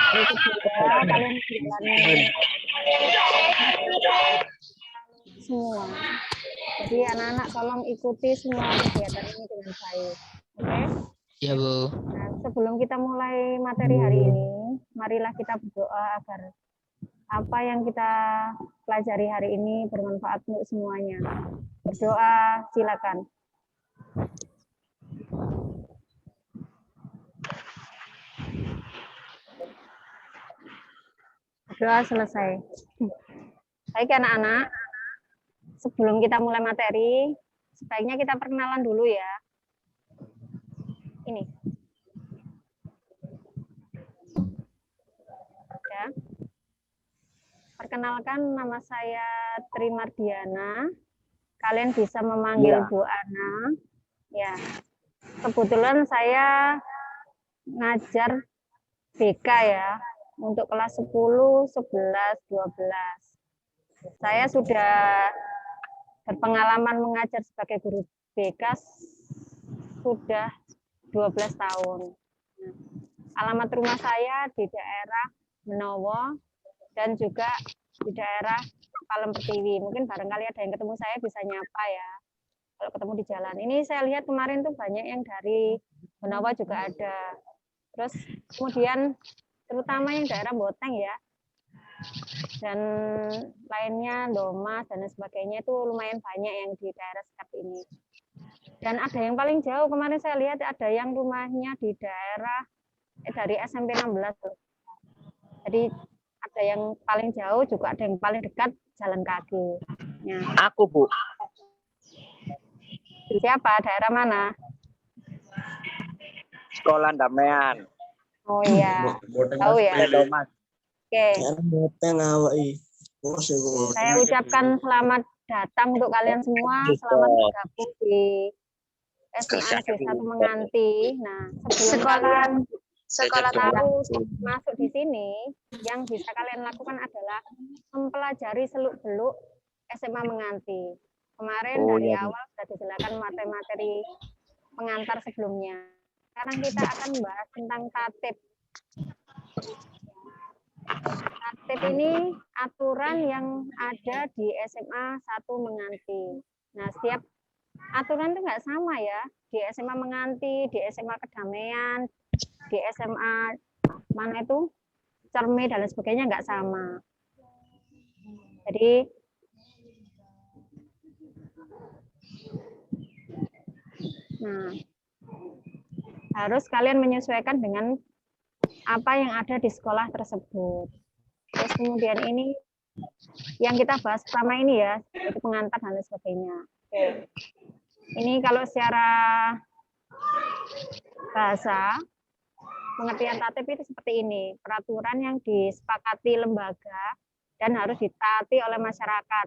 hari kedua kalian jalani semua. Jadi anak-anak tolong ikuti semua kegiatan ini dengan baik. Oke? Ya, Bu. Nah, sebelum kita mulai materi hari ini, marilah kita berdoa agar apa yang kita pelajari hari ini bermanfaat untuk semuanya. Berdoa, silakan. Berdoa selesai. Baik anak-anak, sebelum kita mulai materi, sebaiknya kita perkenalan dulu ya. Ini. Ya. Perkenalkan, nama saya Tri Mardiana. Kalian bisa memanggil Bu Ana. Ya. Kebetulan saya ngajar BK ya, untuk kelas 10, 11, 12. Saya sudah berpengalaman mengajar sebagai guru BK sudah 12 tahun. Alamat rumah saya di daerah Menowo dan juga di daerah Palem Pertiwi. Mungkin barangkali ada yang ketemu saya bisa nyapa ya. Kalau ketemu di jalan. Ini saya lihat kemarin tuh banyak yang dari Menowo juga ada. Terus kemudian terutama yang daerah Boteng ya. Dan lainnya Doma dan sebagainya itu lumayan banyak yang di daerah sekitar ini. Dan ada yang paling jauh, kemarin saya lihat ada yang rumahnya di daerah dari SMP 16 tuh. Jadi ada yang paling jauh juga ada yang paling dekat jalan kaki. Ya. Aku, Bu. Siapa? Daerah mana? Sekolah Damaian. Oh iya. Tahu ya. Oke. Saya ucapkan selamat datang untuk kalian semua. Selamat bergabung di SMA Negeri 1 Menganti. Nah, sebelum sekolah tahu masuk di sini, yang bisa kalian lakukan adalah mempelajari seluk-beluk SMA Menganti. Kemarin dari awal sudah dijelaskan materi-materi pengantar sebelumnya. Sekarang kita akan membahas tentang tatib. Tatib ini aturan yang ada di SMA 1 Menganti. Nah, setiap aturan itu nggak sama ya. Di SMA Menganti, di SMA Kedamaian, di SMA mana itu Cermi dan lain sebagainya nggak sama. Jadi harus kalian menyesuaikan dengan apa yang ada di sekolah tersebut. Terus kemudian ini yang kita bahas pertama ini ya, itu pengantar dan lain sebagainya. Oke. Ini kalau secara bahasa, pengertian tatib itu seperti ini, peraturan yang disepakati lembaga dan harus ditaati oleh masyarakat.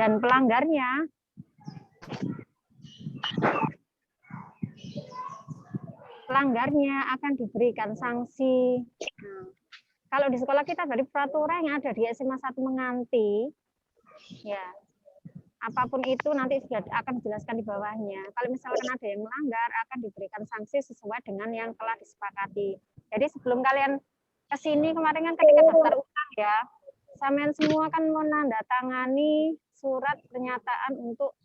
Dan pelanggarnya akan diberikan sanksi. Nah, kalau di sekolah kita dari peraturan yang ada di SMA 1 Menganti, ya apapun itu nanti sudah akan dijelaskan di bawahnya. Kalau misalkan ada yang melanggar, akan diberikan sanksi sesuai dengan yang telah disepakati. Jadi sebelum kalian ke sini kemarin kan ketika daftar ulang ya, sampean semua kan menandatangani surat pernyataan untuk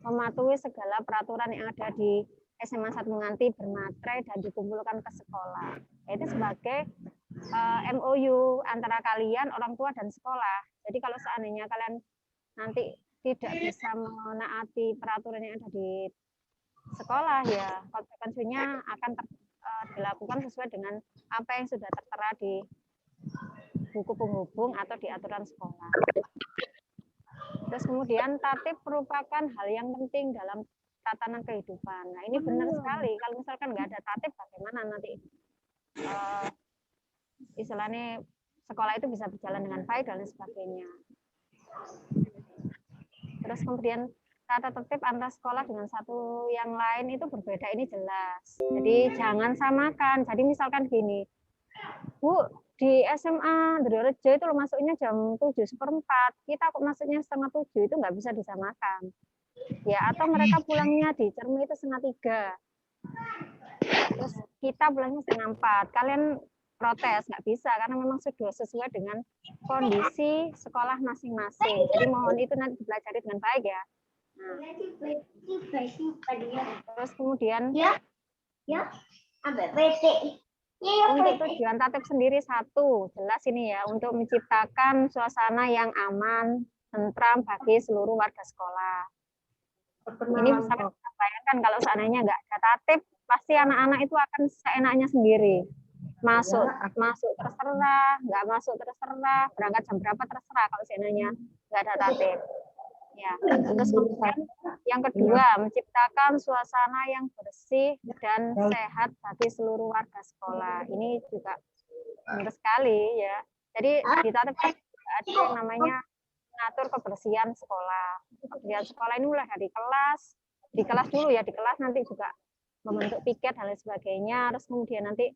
mematuhi segala peraturan yang ada di SMA 1 Menganti bermaterai dan dikumpulkan ke sekolah. Itu sebagai MOU antara kalian, orang tua dan sekolah. Jadi kalau seandainya kalian nanti tidak bisa menaati peraturan yang ada di sekolah, ya konsekuensinya akan dilakukan sesuai dengan apa yang sudah tertera di buku penghubung atau di aturan sekolah. Terus kemudian tatib merupakan hal yang penting dalam tatanan kehidupan. Nah ini benar sekali. Kalau misalkan nggak ada tatib, bagaimana nanti istilahnya sekolah itu bisa berjalan dengan baik dan lain sebagainya. Terus kemudian tata tertib antar sekolah dengan satu yang lain itu berbeda, ini jelas. Jadi jangan samakan. Jadi misalkan gini, Bu, di SMA Drejorejo itu lo masuknya jam 7:04, kita kok masuknya 6:30, itu nggak bisa disamakan. Ya, atau mereka pulangnya di Cermi itu 2:30. Terus kita pulangnya setengah 4. Kalian protes nggak bisa karena memang sudah sesuai dengan kondisi sekolah masing-masing. Jadi mohon itu nanti dipelajari dengan baik ya. Nah, terus kemudian untuk tujuan tatip sendiri satu, jelas ini ya, untuk menciptakan suasana yang aman, tentram bagi seluruh warga sekolah. Ini bisa bayangkan kalau seandainya nggak ada tatip, pasti anak-anak itu akan seenaknya sendiri. Masuk terserah, nggak masuk terserah, berangkat jam berapa terserah kalau seenaknya nggak ada tatip. Ya, terus kemudian yang kedua, menciptakan suasana yang bersih dan sehat bagi seluruh warga sekolah. Ini juga benar sekali ya. Jadi di tatip ada yang namanya mengatur kebersihan sekolah. Kebersihan sekolah ini mulai dari kelas, di kelas dulu ya, di kelas nanti juga membentuk piket dan lain sebagainya. Terus kemudian nanti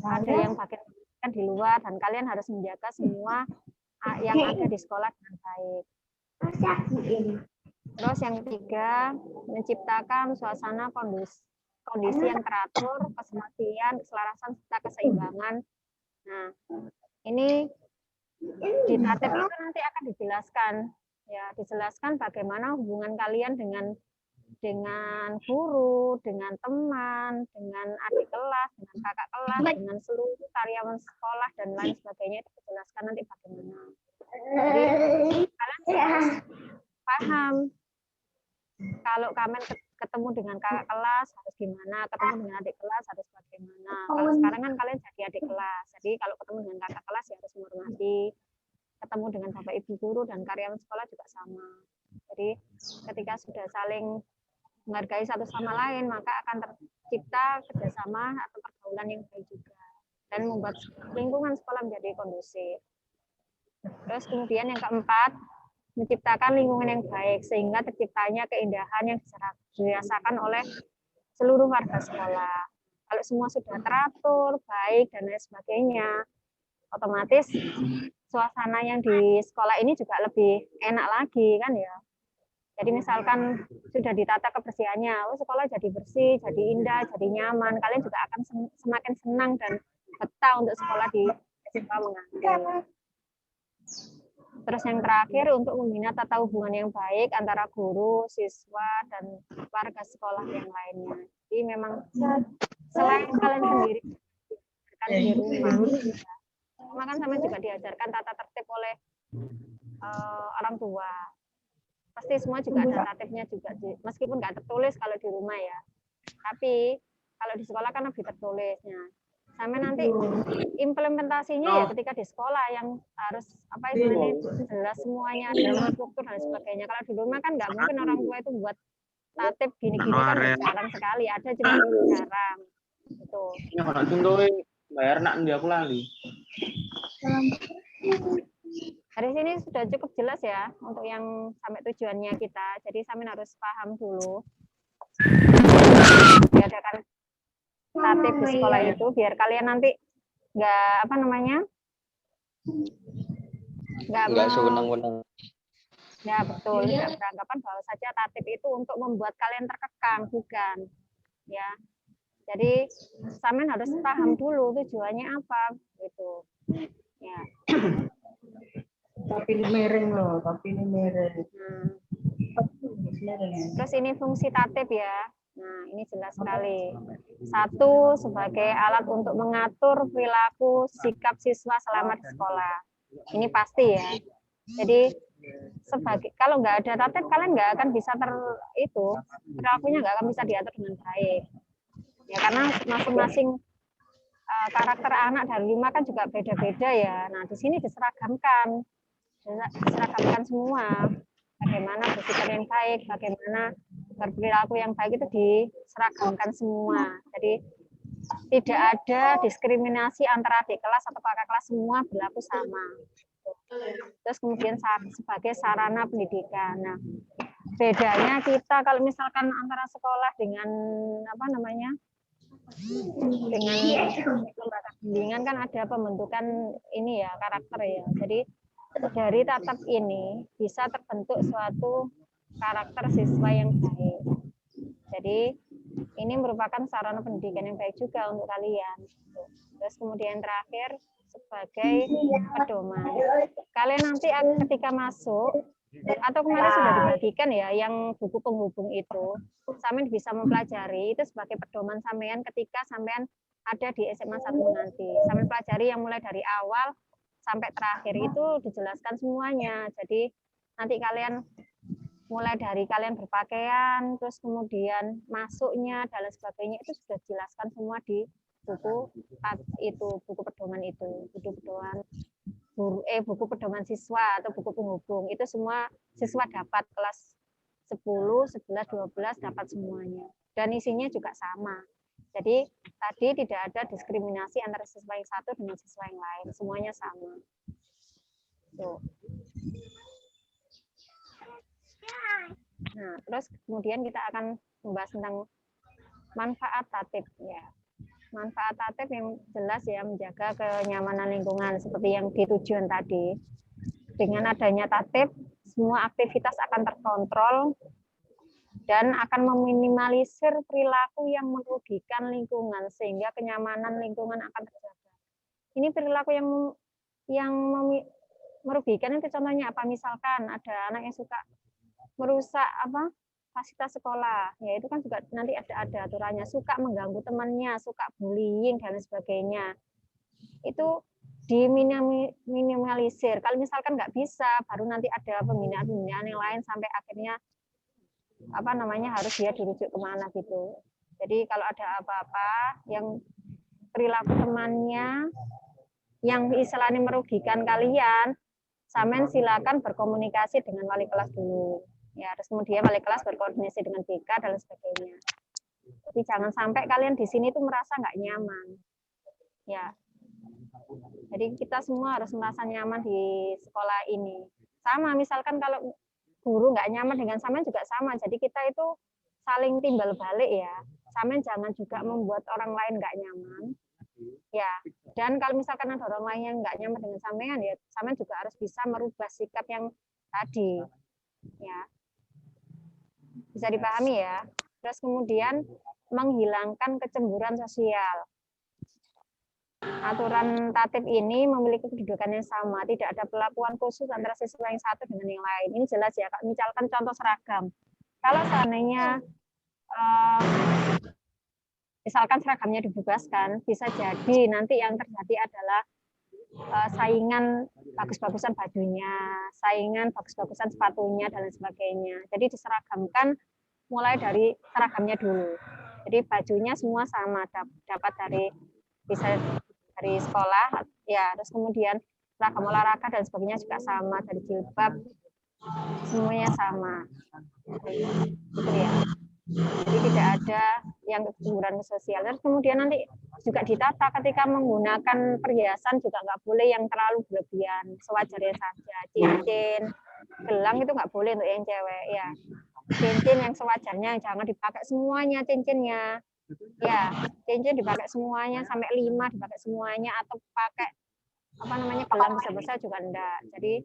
ada yang bagian di luar dan kalian harus menjaga semua yang ada di sekolah dengan baik. Terus yang ketiga, menciptakan suasana kondisi yang teratur, kesemasian, keselarasan, serta keseimbangan. Nah, ini di tatip itu nanti akan dijelaskan, ya, dijelaskan bagaimana hubungan kalian dengan guru, dengan teman, dengan adik kelas, dengan kakak kelas, dengan seluruh karyawan sekolah dan lain sebagainya, itu dijelaskan nanti bagaimana. Jadi kalian harus paham kalau kalian ketemu dengan kakak kelas harus gimana, ketemu dengan adik kelas harus bagaimana. Kalau sekarang kan kalian jadi adik kelas, jadi kalau ketemu dengan kakak kelas ya harus menghormati, ketemu dengan bapak ibu guru dan karyawan sekolah juga sama. Jadi ketika sudah saling menghargai satu sama lain, maka akan tercipta kerjasama atau pergaulan yang baik juga dan membuat lingkungan sekolah menjadi kondusif. Terus kemudian yang keempat, menciptakan lingkungan yang baik sehingga terciptanya keindahan yang dirasakan oleh seluruh warga sekolah. Kalau semua sudah teratur, baik dan lain sebagainya, otomatis suasana yang di sekolah ini juga lebih enak lagi kan ya. Jadi misalkan sudah ditata kebersihannya, sekolah jadi bersih, jadi indah, jadi nyaman, kalian juga akan semakin senang dan betah untuk sekolah di SMA Menganti. Terus yang terakhir, untuk membina tata hubungan yang baik antara guru, siswa, dan warga sekolah yang lainnya. Jadi memang selain kalian sendiri kan di rumah, sama kan sama juga diajarkan tata tertib oleh orang tua. Pasti semua juga ada tatipnya juga, meskipun nggak tertulis kalau di rumah ya. Tapi kalau di sekolah kan lebih tertulisnya. Sampai nanti implementasinya ya ketika di sekolah yang harus apa istilahnya jelas semuanya, ada struktur dan sebagainya. Kalau di rumah kan nggak mungkin orang tua itu buat tatip gini-gini kan jarang sekali, ada cuma jarang. Gitu. Ini orang contoh bayar nak dia aku lali. Dari sini sudah cukup jelas ya untuk yang sampai tujuannya kita. Jadi Samin harus paham dulu. Diadakan tatip di sekolah itu biar kalian nanti nggak apa namanya nggak sewenang-wenang. Ya betul, tidak beranggapan bahwa saja tatip itu untuk membuat kalian terkekang, bukan ya. Jadi Samin harus paham dulu tujuannya apa gitu ya. Tapi ini mereng loh, tapi ini mereng. Terus ini fungsi tatip ya. Nah, ini jelas sekali. Satu, sebagai alat untuk mengatur perilaku sikap siswa selama di sekolah. Ini pasti ya. Jadi sebagai kalau nggak ada tatip, kalian nggak akan bisa perilakunya nggak akan bisa diatur dengan baik. Ya karena masing-masing karakter anak dan 5 kan juga beda-beda ya. Nah, di sini diseragamkan semua. Bagaimana bersikap yang baik, bagaimana berperilaku yang baik itu diseragamkan semua. Jadi tidak ada diskriminasi antara adik kelas atau kakak kelas, semua berlaku sama. Terus kemudian sebagai sarana pendidikan. Nah, bedanya kita kalau misalkan antara sekolah dengan apa namanya? Dengan lembaga bimbingan kan ada pembentukan ini ya, karakter ya. Jadi dari tatap ini bisa terbentuk suatu karakter siswa yang baik. Jadi Ini merupakan sarana pendidikan yang baik juga untuk kalian. Terus kemudian terakhir sebagai pedoman. Kalian nanti ketika masuk atau kemarin sudah dibagikan ya yang buku penghubung itu, sampean bisa mempelajari itu sebagai pedoman sampean ketika sampean ada di SMA 1 nanti. Sampean pelajari yang mulai dari awal sampai terakhir itu dijelaskan semuanya. Jadi nanti kalian mulai dari kalian berpakaian, terus kemudian masuknya dan lain sebagainya itu sudah dijelaskan semua di buku itu, buku pedoman itu, buku pedoman siswa atau buku penghubung itu semua siswa dapat kelas 10, 11, 12 dapat semuanya dan isinya juga sama. Jadi tadi tidak ada diskriminasi antara siswa yang satu dengan siswa yang lain, semuanya sama. Tuh. Nah, terus kemudian kita akan membahas tentang manfaat tatib ya. Manfaat tatib yang jelas ya menjaga kenyamanan lingkungan seperti yang di tujuan tadi. Dengan adanya tatib, semua aktivitas akan terkontrol dan akan meminimalisir perilaku yang merugikan lingkungan sehingga kenyamanan lingkungan akan terjaga. Ini perilaku yang merugikan itu contohnya apa? Misalkan ada anak yang suka merusak fasilitas sekolah, ya itu kan juga nanti ada aturannya, suka mengganggu temannya, suka bullying dan sebagainya. Itu diminimalisir. Kalau misalkan nggak bisa, baru nanti ada pembinaan-pembinaan yang lain sampai akhirnya harus dia dirujuk kemana gitu. Jadi kalau ada apa-apa yang perilaku temannya yang istilahnya merugikan kalian, sampean silakan berkomunikasi dengan wali kelas dulu. Ya, terus kemudian wali kelas berkoordinasi dengan BK dan sebagainya. Jadi jangan sampai kalian di sini tuh merasa nggak nyaman. Ya. Jadi kita semua harus merasa nyaman di sekolah ini. Sama, misalkan kalau guru nggak nyaman dengan sampean juga sama. Jadi kita itu saling timbal balik ya. Sampean jangan juga membuat orang lain nggak nyaman. Ya, dan kalau misalkan ada orang lain yang nggak nyaman dengan sampean, ya sampean juga harus bisa merubah sikap yang tadi. Ya. Bisa dipahami ya. Terus kemudian menghilangkan kecemburuan sosial. Aturan tatib ini memiliki kedudukan yang sama, tidak ada perlakuan khusus antara siswa yang satu dengan yang lain. Ini jelas ya, misalkan contoh seragam. Kalau seandainya misalkan seragamnya dibebaskan, bisa jadi nanti yang terjadi adalah saingan bagus-bagusan bajunya, saingan bagus-bagusan sepatunya, dan lain sebagainya. Jadi diseragamkan mulai dari seragamnya dulu. Jadi bajunya semua sama, dapat bisa dari sekolah, ya, terus kemudian seragam olahraga dan sebagainya juga sama, dari jilbab, semuanya sama. Gitu ya. Jadi tidak ada yang kecemburuan sosial. Terus kemudian nanti juga ditata ketika menggunakan perhiasan juga nggak boleh yang terlalu berlebihan, sewajarnya saja. Cincin, gelang itu nggak boleh untuk yang cewek ya. Cincin yang sewajarnya, jangan dipakai semuanya cincinnya. Ya, cincin dipakai semuanya sampai 5 dipakai semuanya atau pakai gelang besar-besar juga enggak. Jadi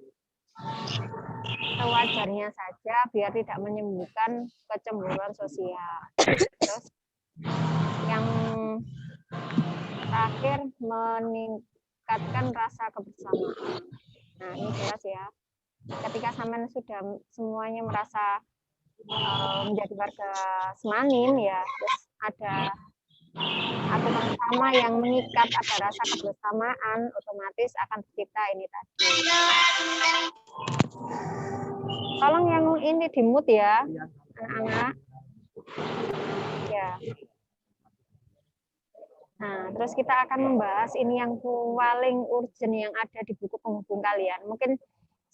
sewajarnya saja biar tidak menimbulkan kecemburuan sosial. Terus yang terakhir meningkatkan rasa kebersamaan. Nah, ini jelas ya. Ketika sampean sudah semuanya merasa menjadi warga Semanin ya, terus ada aturan sama yang mengikat, ada rasa kebersamaan, otomatis akan tercipta ini tadi. Tolong yang ini di-mute ya, anak-anak. Ya. Nah, terus kita akan membahas ini yang paling urgent yang ada di buku penghubung kalian. Mungkin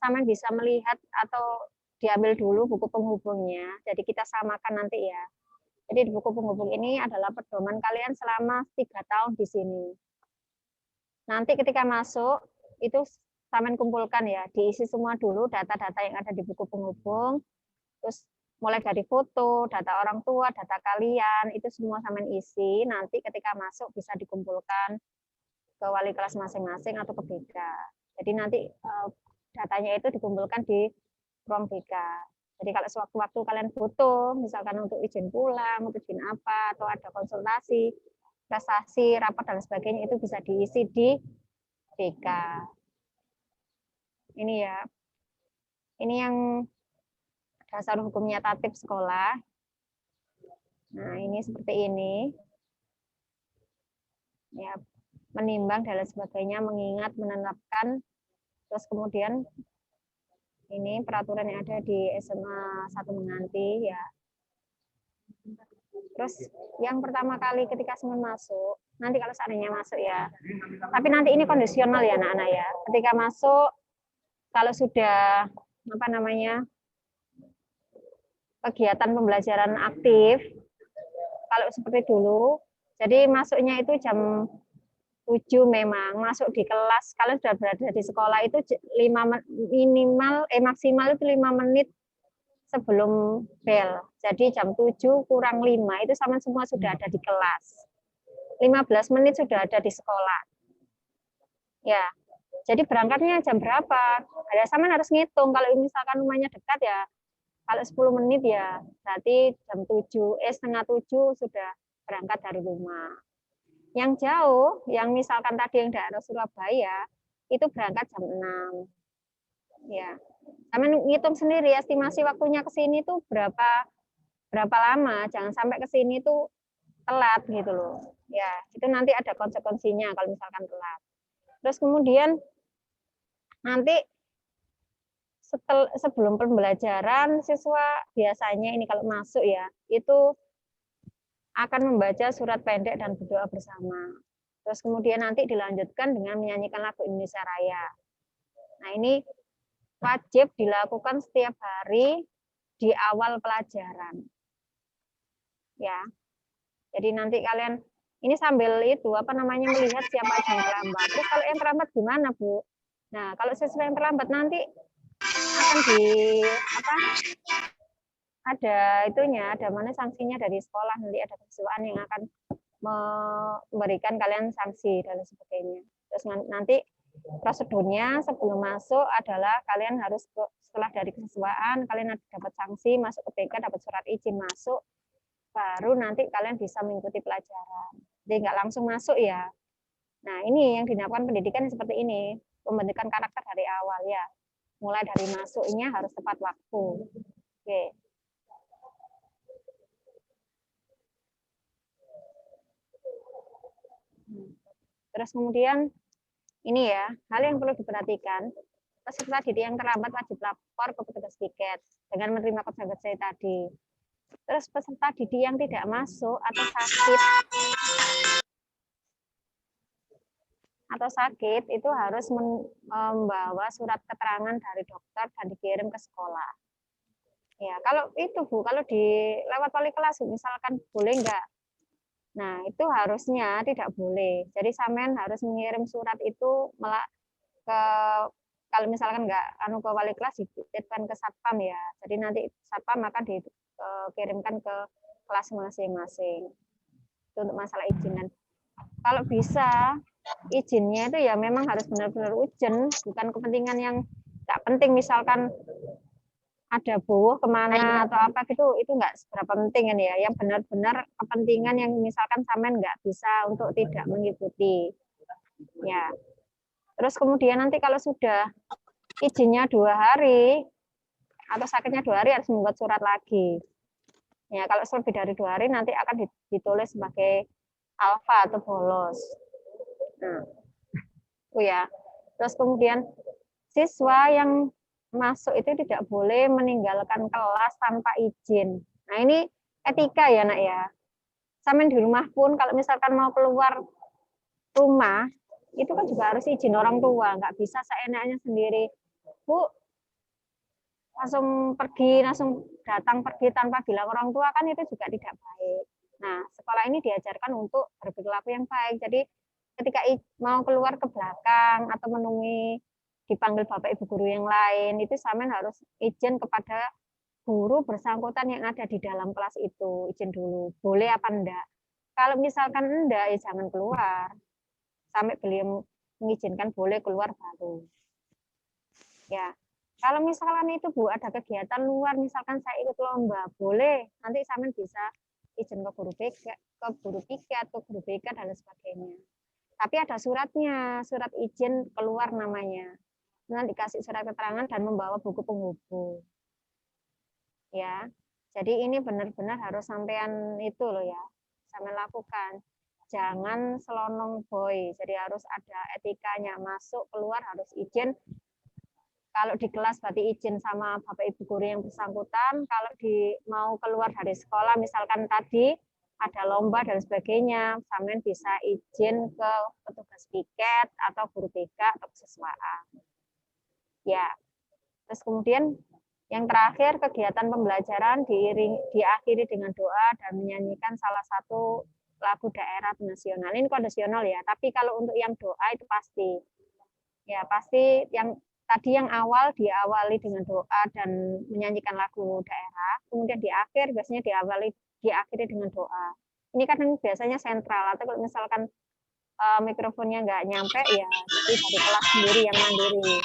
sampean bisa melihat atau diambil dulu buku penghubungnya. Jadi kita samakan nanti ya. Jadi di buku penghubung ini adalah pedoman kalian selama 3 tahun di sini. Nanti ketika masuk, itu sampean kumpulkan ya, diisi semua dulu data-data yang ada di buku penghubung, terus mulai dari foto, data orang tua, data kalian, itu semua sampean isi, nanti ketika masuk bisa dikumpulkan ke wali kelas masing-masing atau ke BK. Jadi nanti datanya itu dikumpulkan di ruang BK. Jadi kalau sewaktu-waktu kalian butuh, misalkan untuk izin pulang, untuk izin apa, atau ada konsultasi, prestasi, rapat, dan sebagainya, itu bisa diisi di BK. Ini ya, ini yang dasar hukumnya tatib sekolah. Nah, ini seperti ini. Ya, menimbang dan sebagainya, mengingat, menetapkan, terus kemudian ini peraturan yang ada di SMA 1 Menganti ya. Terus yang pertama kali ketika semen masuk, nanti kalau seandainya masuk ya, tapi nanti ini kondisional ya anak-anak ya. Ketika masuk, kalau sudah apa namanya kegiatan pembelajaran aktif, kalau seperti dulu, jadi masuknya itu jam 7 memang masuk di kelas, kalian sudah berada di sekolah itu maksimal itu 5 menit sebelum bel. Jadi jam 7 kurang 5 itu sama semua sudah ada di kelas. 15 menit sudah ada di sekolah. Ya. Jadi berangkatnya jam berapa? Ada sama harus ngitung. Kalau misalkan rumahnya dekat ya, kalau 10 menit ya berarti jam 7, setengah 7 sudah berangkat dari rumah. Yang jauh, yang misalkan tadi yang daerah Surabaya, itu berangkat jam 6. Ya. Sama ngitung sendiri estimasi waktunya ke sini tuh berapa lama, jangan sampai ke sini tuh telat gitu loh. Ya, itu nanti ada konsekuensinya kalau misalkan telat. Terus kemudian nanti sebelum pembelajaran siswa biasanya ini kalau masuk ya, itu akan membaca surat pendek dan berdoa bersama. Terus kemudian nanti dilanjutkan dengan menyanyikan lagu Indonesia Raya. Nah, ini wajib dilakukan setiap hari di awal pelajaran. Ya. Jadi nanti kalian ini sambil itu apa namanya melihat siapa yang terlambat. Terus kalau yang terlambat gimana, Bu? Nah, kalau siswa yang terlambat nanti akan ada itunya, ada mana sanksinya dari sekolah, nanti ada kesiswaan yang akan memberikan kalian sanksi dan sebagainya. Terus nanti prosedurnya sebelum masuk adalah kalian harus setelah dari kesiswaan kalian dapat sanksi masuk ke BK, dapat surat izin masuk, baru nanti kalian bisa mengikuti pelajaran. Jadi nggak langsung masuk ya. Nah, ini yang dinamakan pendidikan seperti ini, pembentukan karakter dari awal ya. Mulai dari masuknya harus tepat waktu. Oke. Terus kemudian ini ya, hal yang perlu diperhatikan, peserta didik yang terlambat wajib lapor ke petugas tiket dengan menerima konsekuensi tadi. Terus peserta didik yang tidak masuk atau sakit itu harus membawa surat keterangan dari dokter dan dikirim ke sekolah. Ya, kalau itu Bu, kalau lewat wali kelas misalkan boleh enggak? Nah, itu harusnya tidak boleh. Jadi sampean harus mengirim surat itu ke kalau misalkan enggak ke wali kelas dititipkan ke satpam ya. Jadi nanti satpam akan dikirimkan ke kelas masing-masing. Itu untuk masalah izin. Dan kalau bisa izinnya itu ya memang harus benar-benar urgent, bukan kepentingan yang enggak penting, misalkan ada bowo kemana atau apa gitu, itu nggak seberapa penting kan ya. Yang benar-benar kepentingan yang misalkan sampean nggak bisa untuk tidak mengikuti. Ya. Terus kemudian nanti kalau sudah izinnya 2 hari atau sakitnya 2 hari harus membuat surat lagi. Ya, kalau lebih dari 2 hari nanti akan ditulis sebagai alfa atau bolos. Nah, itu ya. Terus kemudian siswa yang masuk itu tidak boleh meninggalkan kelas tanpa izin. Nah, ini etika ya, Nak ya. Sampai di rumah pun kalau misalkan mau keluar rumah, itu kan juga harus izin orang tua, nggak bisa seenaknya sendiri. Bu, langsung datang pergi tanpa bilang orang tua, kan itu juga tidak baik. Nah, sekolah ini diajarkan untuk berperilaku yang baik. Jadi ketika mau keluar ke belakang atau menemui dipanggil bapak ibu guru yang lain, itu sampean harus izin kepada guru bersangkutan yang ada di dalam kelas itu, izin dulu, boleh apa enggak. Kalau misalkan enggak, ya jangan keluar. Sampai beliau mengizinkan boleh keluar baru. Ya. Kalau misalkan itu Bu ada kegiatan luar, misalkan saya ikut lomba, boleh. Nanti sampean bisa izin ke guru BK, ke guru BK dan lain sebagainya. Tapi ada suratnya, surat izin keluar namanya. Nanti dikasih surat keterangan dan membawa buku penghubung. Ya. Jadi ini benar-benar harus sampean itu loh ya, sampean lakukan. Jangan selonong boy. Jadi harus ada etikanya, masuk keluar harus izin. Kalau di kelas berarti izin sama Bapak Ibu guru yang bersangkutan. Kalau mau keluar dari sekolah, misalkan tadi ada lomba dan sebagainya, sampean bisa izin ke petugas piket atau guru BK atau kesiswaan. Ya, terus kemudian yang terakhir kegiatan pembelajaran diakhiri dengan doa dan menyanyikan salah satu lagu daerah nasional. Ini kondisional ya, tapi kalau untuk yang doa itu pasti. Ya, pasti yang tadi yang awal diawali dengan doa dan menyanyikan lagu daerah, kemudian di akhir biasanya diakhiri dengan doa. Ini kan biasanya sentral, atau kalau misalkan mikrofonnya nggak nyampe ya jadi dari kelas sendiri yang mandiri.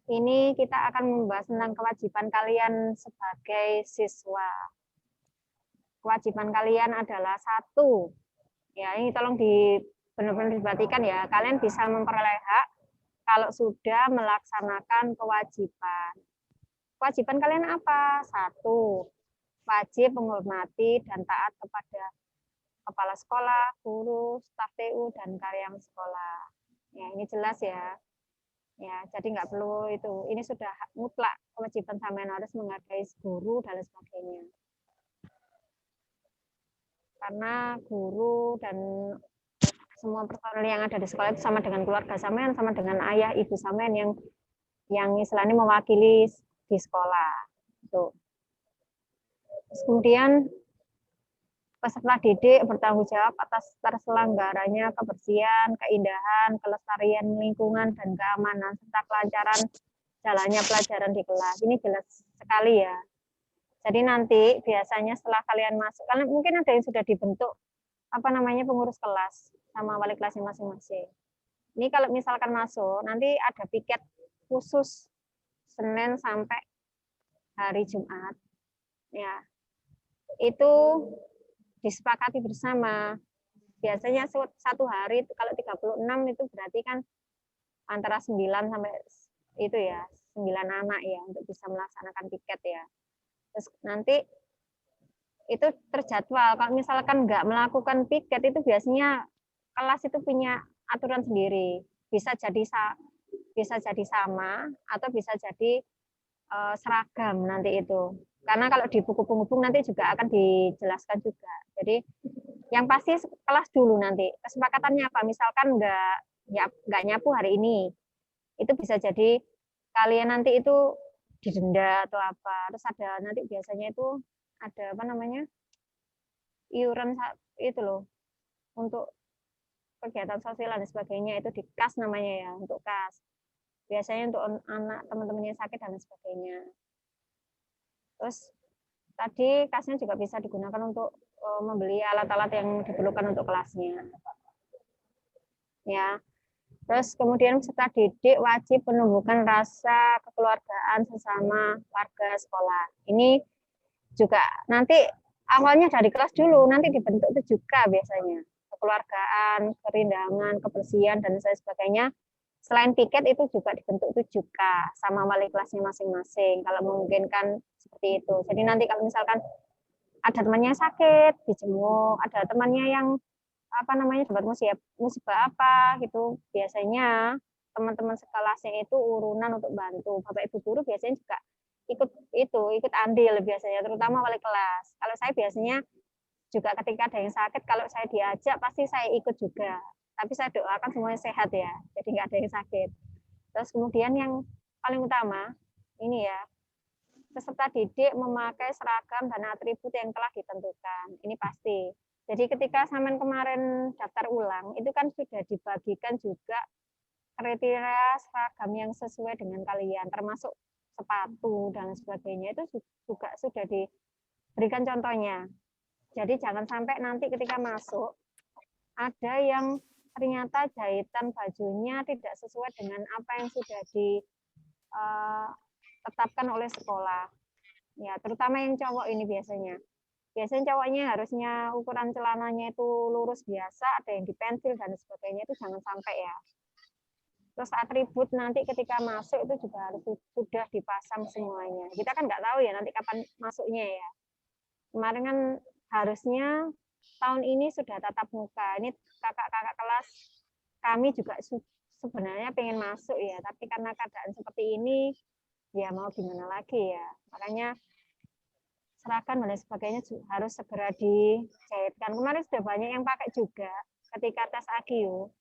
Ini kita akan membahas tentang kewajiban kalian sebagai siswa. Kewajiban kalian adalah satu, ya ini tolong benar-benar diperhatikan ya, kalian bisa memperoleh hak kalau sudah melaksanakan kewajiban. Kewajiban kalian apa? Satu, wajib menghormati dan taat kepada kepala sekolah, guru, staf TU, dan karyawan sekolah. Ya, ini jelas ya. Ya, jadi nggak perlu itu. Ini sudah mutlak kewajiban sampean harus menghargai guru dan sebagainya. Karena guru dan semua personel yang ada di sekolah itu sama dengan keluarga sampean, sama dengan ayah ibu sampean yang istilahnya mewakili di sekolah. Tuh. Terus kemudian peserta didik bertanggung jawab atas terselenggaranya kebersihan, keindahan, kelestarian lingkungan, dan keamanan, serta kelancaran jalannya pelajaran di kelas. Ini jelas sekali ya. Jadi nanti biasanya setelah kalian masuk, kalian mungkin ada yang sudah dibentuk pengurus kelas sama wali kelasnya masing-masing. Ini kalau misalkan masuk, nanti ada piket khusus Senin sampai hari Jumat. Ya, itu disepakati bersama. Biasanya satu hari kalau 36 itu berarti kan antara 9 sampai itu ya 9 anak ya untuk bisa melaksanakan piket ya. Terus nanti itu terjadwal. Kalau misalkan nggak melakukan piket itu biasanya kelas itu punya aturan sendiri. Bisa jadi sama atau bisa jadi seragam nanti itu. Karena kalau di buku penghubung nanti juga akan dijelaskan juga. Jadi yang pasti kelas dulu nanti. Kesepakatannya apa? Misalkan nggak nyapu hari ini, itu bisa jadi kalian nanti itu didenda atau apa. Terus ada nanti biasanya itu ada iuran itu loh untuk kegiatan sosial dan sebagainya itu di kas namanya ya untuk kas. Biasanya untuk anak teman-temannya sakit dan sebagainya. Terus tadi kasnya juga bisa digunakan untuk membeli alat-alat yang diperlukan untuk kelasnya. Ya. Terus kemudian peserta didik wajib menumbuhkan rasa kekeluargaan sesama warga sekolah. Ini juga nanti awalnya dari kelas dulu, nanti dibentuk 7K biasanya. Kekeluargaan, kerindangan, kebersihan, dan sebagainya. Selain piket itu juga dibentuk 7K sama wali kelasnya masing-masing kalau memungkinkan seperti itu. Jadi nanti kalau misalkan ada temannya sakit dijenguk, ada temannya yang dapat musibah apa gitu, biasanya teman-teman sekelasnya itu urunan untuk bantu. Bapak Ibu guru biasanya juga ikut andil biasanya, terutama wali kelas. Kalau saya biasanya juga ketika ada yang sakit, kalau saya diajak pasti saya ikut juga. Tapi saya doakan semuanya sehat ya, jadi nggak ada yang sakit. Terus kemudian yang paling utama, ini ya, peserta didik memakai seragam dan atribut yang telah ditentukan. Ini pasti. Jadi ketika sampean kemarin daftar ulang, itu kan sudah dibagikan juga kriteria seragam yang sesuai dengan kalian, termasuk sepatu dan sebagainya, itu juga sudah diberikan contohnya. Jadi jangan sampai nanti ketika masuk ada yang ternyata jahitan bajunya tidak sesuai dengan apa yang sudah ditetapkan oleh sekolah. Ya, terutama yang cowok ini biasanya. Biasanya cowoknya harusnya ukuran celananya itu lurus biasa, ada yang dipensil dan sebagainya, itu jangan sampai ya. Terus atribut nanti ketika masuk itu juga harus sudah dipasang semuanya. Kita kan nggak tahu ya nanti kapan masuknya ya. Kemarin kan harusnya tahun ini sudah tatap muka. Ini kakak-kakak kelas kami juga sebenarnya pengen masuk ya, tapi karena keadaan seperti ini, ya mau gimana lagi ya. Makanya seragam dan sebagainya harus segera dijahitkan. Kemarin sudah banyak yang pakai juga ketika tes AGIU.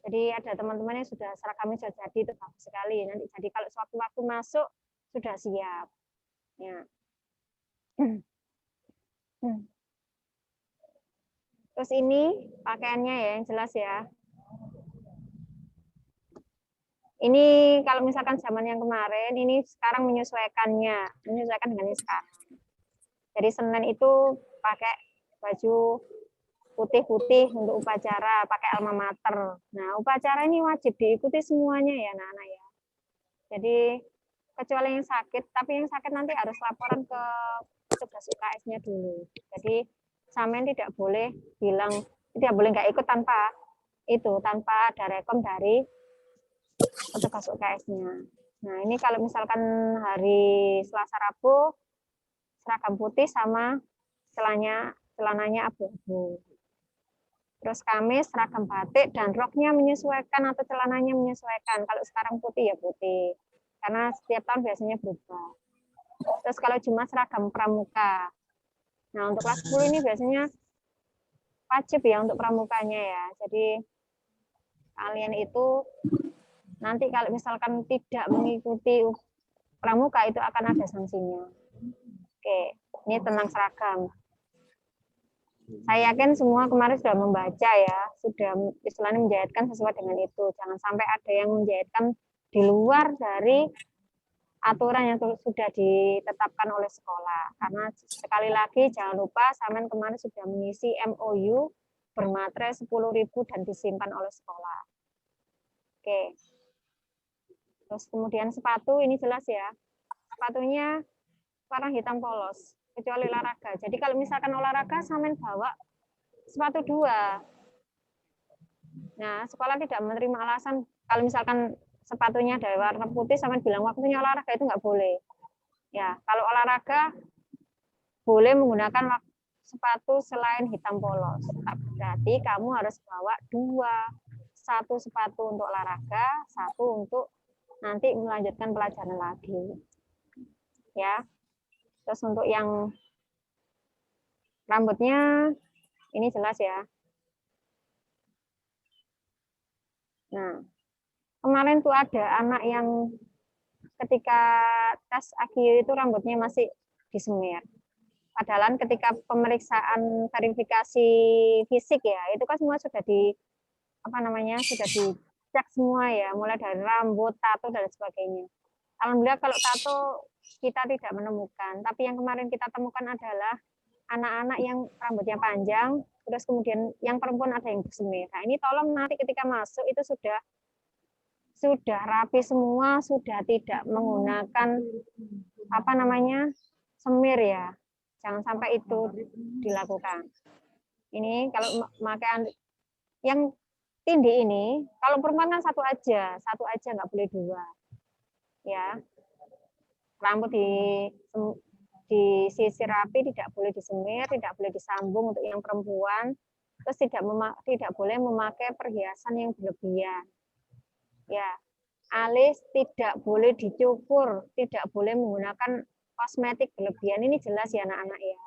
Jadi ada teman-teman yang sudah seragamnya sudah jadi, itu bagus sekali. Nanti jadi kalau sewaktu-waktu masuk sudah siap. Ya. Terus ini pakaiannya ya yang jelas ya. Ini kalau misalkan zaman yang kemarin, ini sekarang menyesuaikan dengan yang sekarang. Jadi Senin itu pakai baju putih-putih untuk upacara, pakai alma mater. Nah, upacara ini wajib diikuti semuanya ya, anak-anak ya. Jadi kecuali yang sakit, tapi yang sakit nanti harus laporan ke petugas UKS-nya dulu. Jadi sampean tidak boleh bilang, tidak boleh nggak ikut tanpa ada rekom dari petugas UKS-nya. Nah, ini kalau misalkan hari Selasa Rabu seragam putih sama celananya abu-abu. Terus Kamis seragam batik dan roknya menyesuaikan atau celananya menyesuaikan. Kalau sekarang putih ya putih. Karena setiap tahun biasanya berubah. Terus kalau Jumat seragam pramuka. Nah, untuk kelas 10 ini biasanya wajib ya untuk pramukanya ya. Jadi kalian itu nanti kalau misalkan tidak mengikuti pramuka itu akan ada sanksinya. Oke, ini tentang seragam. Saya yakin semua kemarin sudah membaca ya, sudah istilahnya menjahitkan sesuai dengan itu. Jangan sampai ada yang menjahitkan di luar dari aturan yang sudah ditetapkan oleh sekolah. Karena sekali lagi jangan lupa Samen kemarin sudah mengisi MOU bermaterai 10.000 dan disimpan oleh sekolah. Oke. Terus kemudian sepatu ini jelas ya. Sepatunya warna hitam polos, kecuali olahraga. Jadi kalau misalkan olahraga, Samen bawa sepatu 2. Nah, sekolah tidak menerima alasan kalau misalkan sepatunya dari warna putih, Samen bilang waktunya olahraga itu nggak boleh. Ya, kalau olahraga boleh menggunakan sepatu selain hitam polos. Berarti kamu harus bawa 2. 1 sepatu untuk olahraga, 1 untuk nanti melanjutkan pelajaran lagi. Ya. Terus untuk yang rambutnya ini jelas ya. Nah, kemarin tuh ada anak yang ketika tes AGIU itu rambutnya masih disemir. Padahal ketika pemeriksaan verifikasi fisik ya, itu kan semua sudah sudah dicek semua ya, mulai dari rambut, tato dan sebagainya. Alhamdulillah kalau tato kita tidak menemukan, tapi yang kemarin kita temukan adalah anak-anak yang rambutnya panjang, terus kemudian yang perempuan ada yang bersemir. Nah, ini tolong nanti ketika masuk itu sudah rapi semua, sudah tidak menggunakan semir ya. Jangan sampai itu dilakukan. Ini kalau memakai yang tindih ini, kalau perempuan kan satu aja nggak boleh 2. Ya, rambut disisir rapi, tidak boleh disemir, tidak boleh disambung untuk yang perempuan, terus tidak boleh memakai perhiasan yang berlebihan. Ya, alis tidak boleh dicukur, tidak boleh menggunakan kosmetik berlebihan. Ini jelas ya anak-anak ya.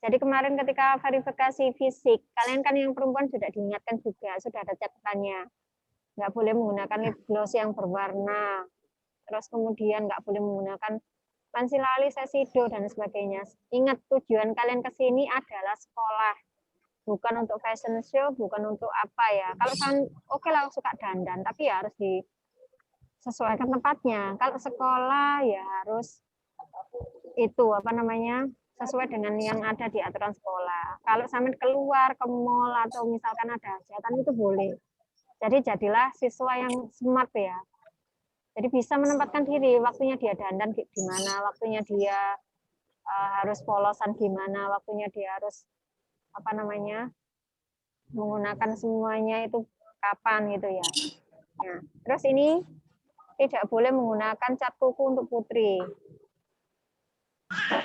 Jadi kemarin ketika verifikasi fisik, kalian kan yang perempuan sudah diingatkan juga, sudah ada catatannya. Nggak boleh menggunakan lip gloss yang berwarna, terus kemudian nggak boleh menggunakan pensil alis, eyeshadow, dan sebagainya. Ingat, tujuan kalian ke sini adalah sekolah. Bukan untuk fashion show, bukan untuk apa ya. Kalau kalian oke lah suka dandan, tapi ya harus disesuaikan tempatnya. Kalau sekolah ya harus sesuai dengan yang ada di aturan sekolah. Kalau sampean keluar ke mall atau misalkan ada hajatan itu boleh. Jadi jadilah siswa yang smart ya. Jadi bisa menempatkan diri, waktunya dia dandan gimana, waktunya dia harus polosan gimana, waktunya dia harus apa namanya menggunakan semuanya itu kapan gitu ya. Nah, terus ini tidak boleh menggunakan cat kuku untuk putri.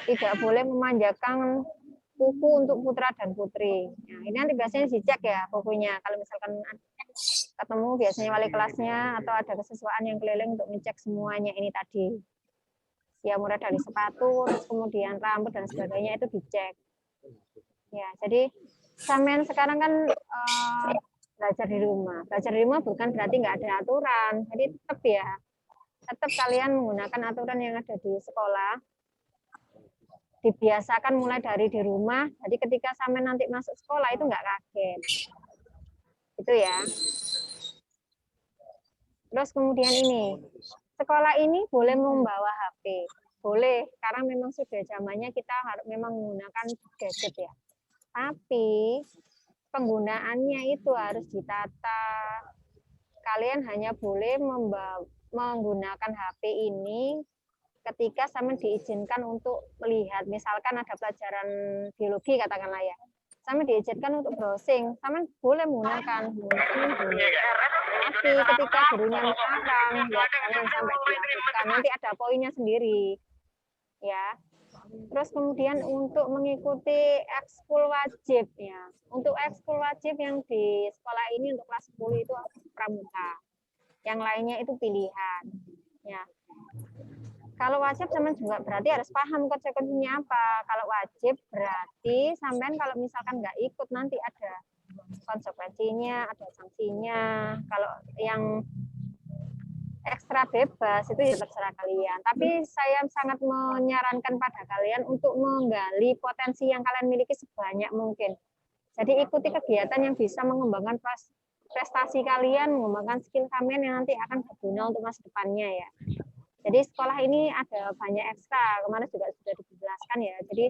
Tidak boleh memanjakan kuku untuk putra dan putri. Nah, ini nanti biasanya dicek ya kukunya. Kalau misalkan ketemu biasanya wali kelasnya atau ada kesesuaian yang keliling untuk ngecek semuanya ini tadi. Ya mulai dari sepatu, terus kemudian rambut dan sebagainya itu dicek. Ya, jadi sampean sekarang kan belajar di rumah. Belajar di rumah bukan berarti nggak ada aturan. Jadi tetap kalian menggunakan aturan yang ada di sekolah. Dibiasakan mulai dari di rumah, jadi ketika sampai nanti masuk sekolah itu nggak kaget. Itu ya. Terus kemudian ini, sekolah ini boleh membawa HP. Boleh, karena memang sudah zamannya kita harus memang menggunakan gadget ya. Tapi penggunaannya itu harus ditata. Kalian hanya boleh menggunakan HP ini ketika sama diizinkan untuk melihat, misalkan ada pelajaran biologi katakanlah ya, sama diizinkan untuk browsing, sama boleh menggunakan tapi ketika gurunya melarang, ya jangan sampai dilakukan, nanti ada poinnya sendiri, ya. Terus kemudian untuk mengikuti ekskul wajib ya, untuk ekskul wajib yang di sekolah ini untuk kelas 10 itu pramuka, yang lainnya itu pilihan, ya. Kalau wajib sampean juga berarti harus paham konsekuensinya apa. Kalau wajib berarti sampean kalau misalkan nggak ikut nanti ada konsekuensinya, ada sanksinya. Kalau yang ekstra bebas itu ya terserah kalian. Tapi saya sangat menyarankan pada kalian untuk menggali potensi yang kalian miliki sebanyak mungkin. Jadi ikuti kegiatan yang bisa mengembangkan prestasi kalian, mengembangkan skill kalian yang nanti akan berguna untuk masa depannya ya. Jadi sekolah ini ada banyak ekstra, kemarin juga sudah dijelaskan ya. Jadi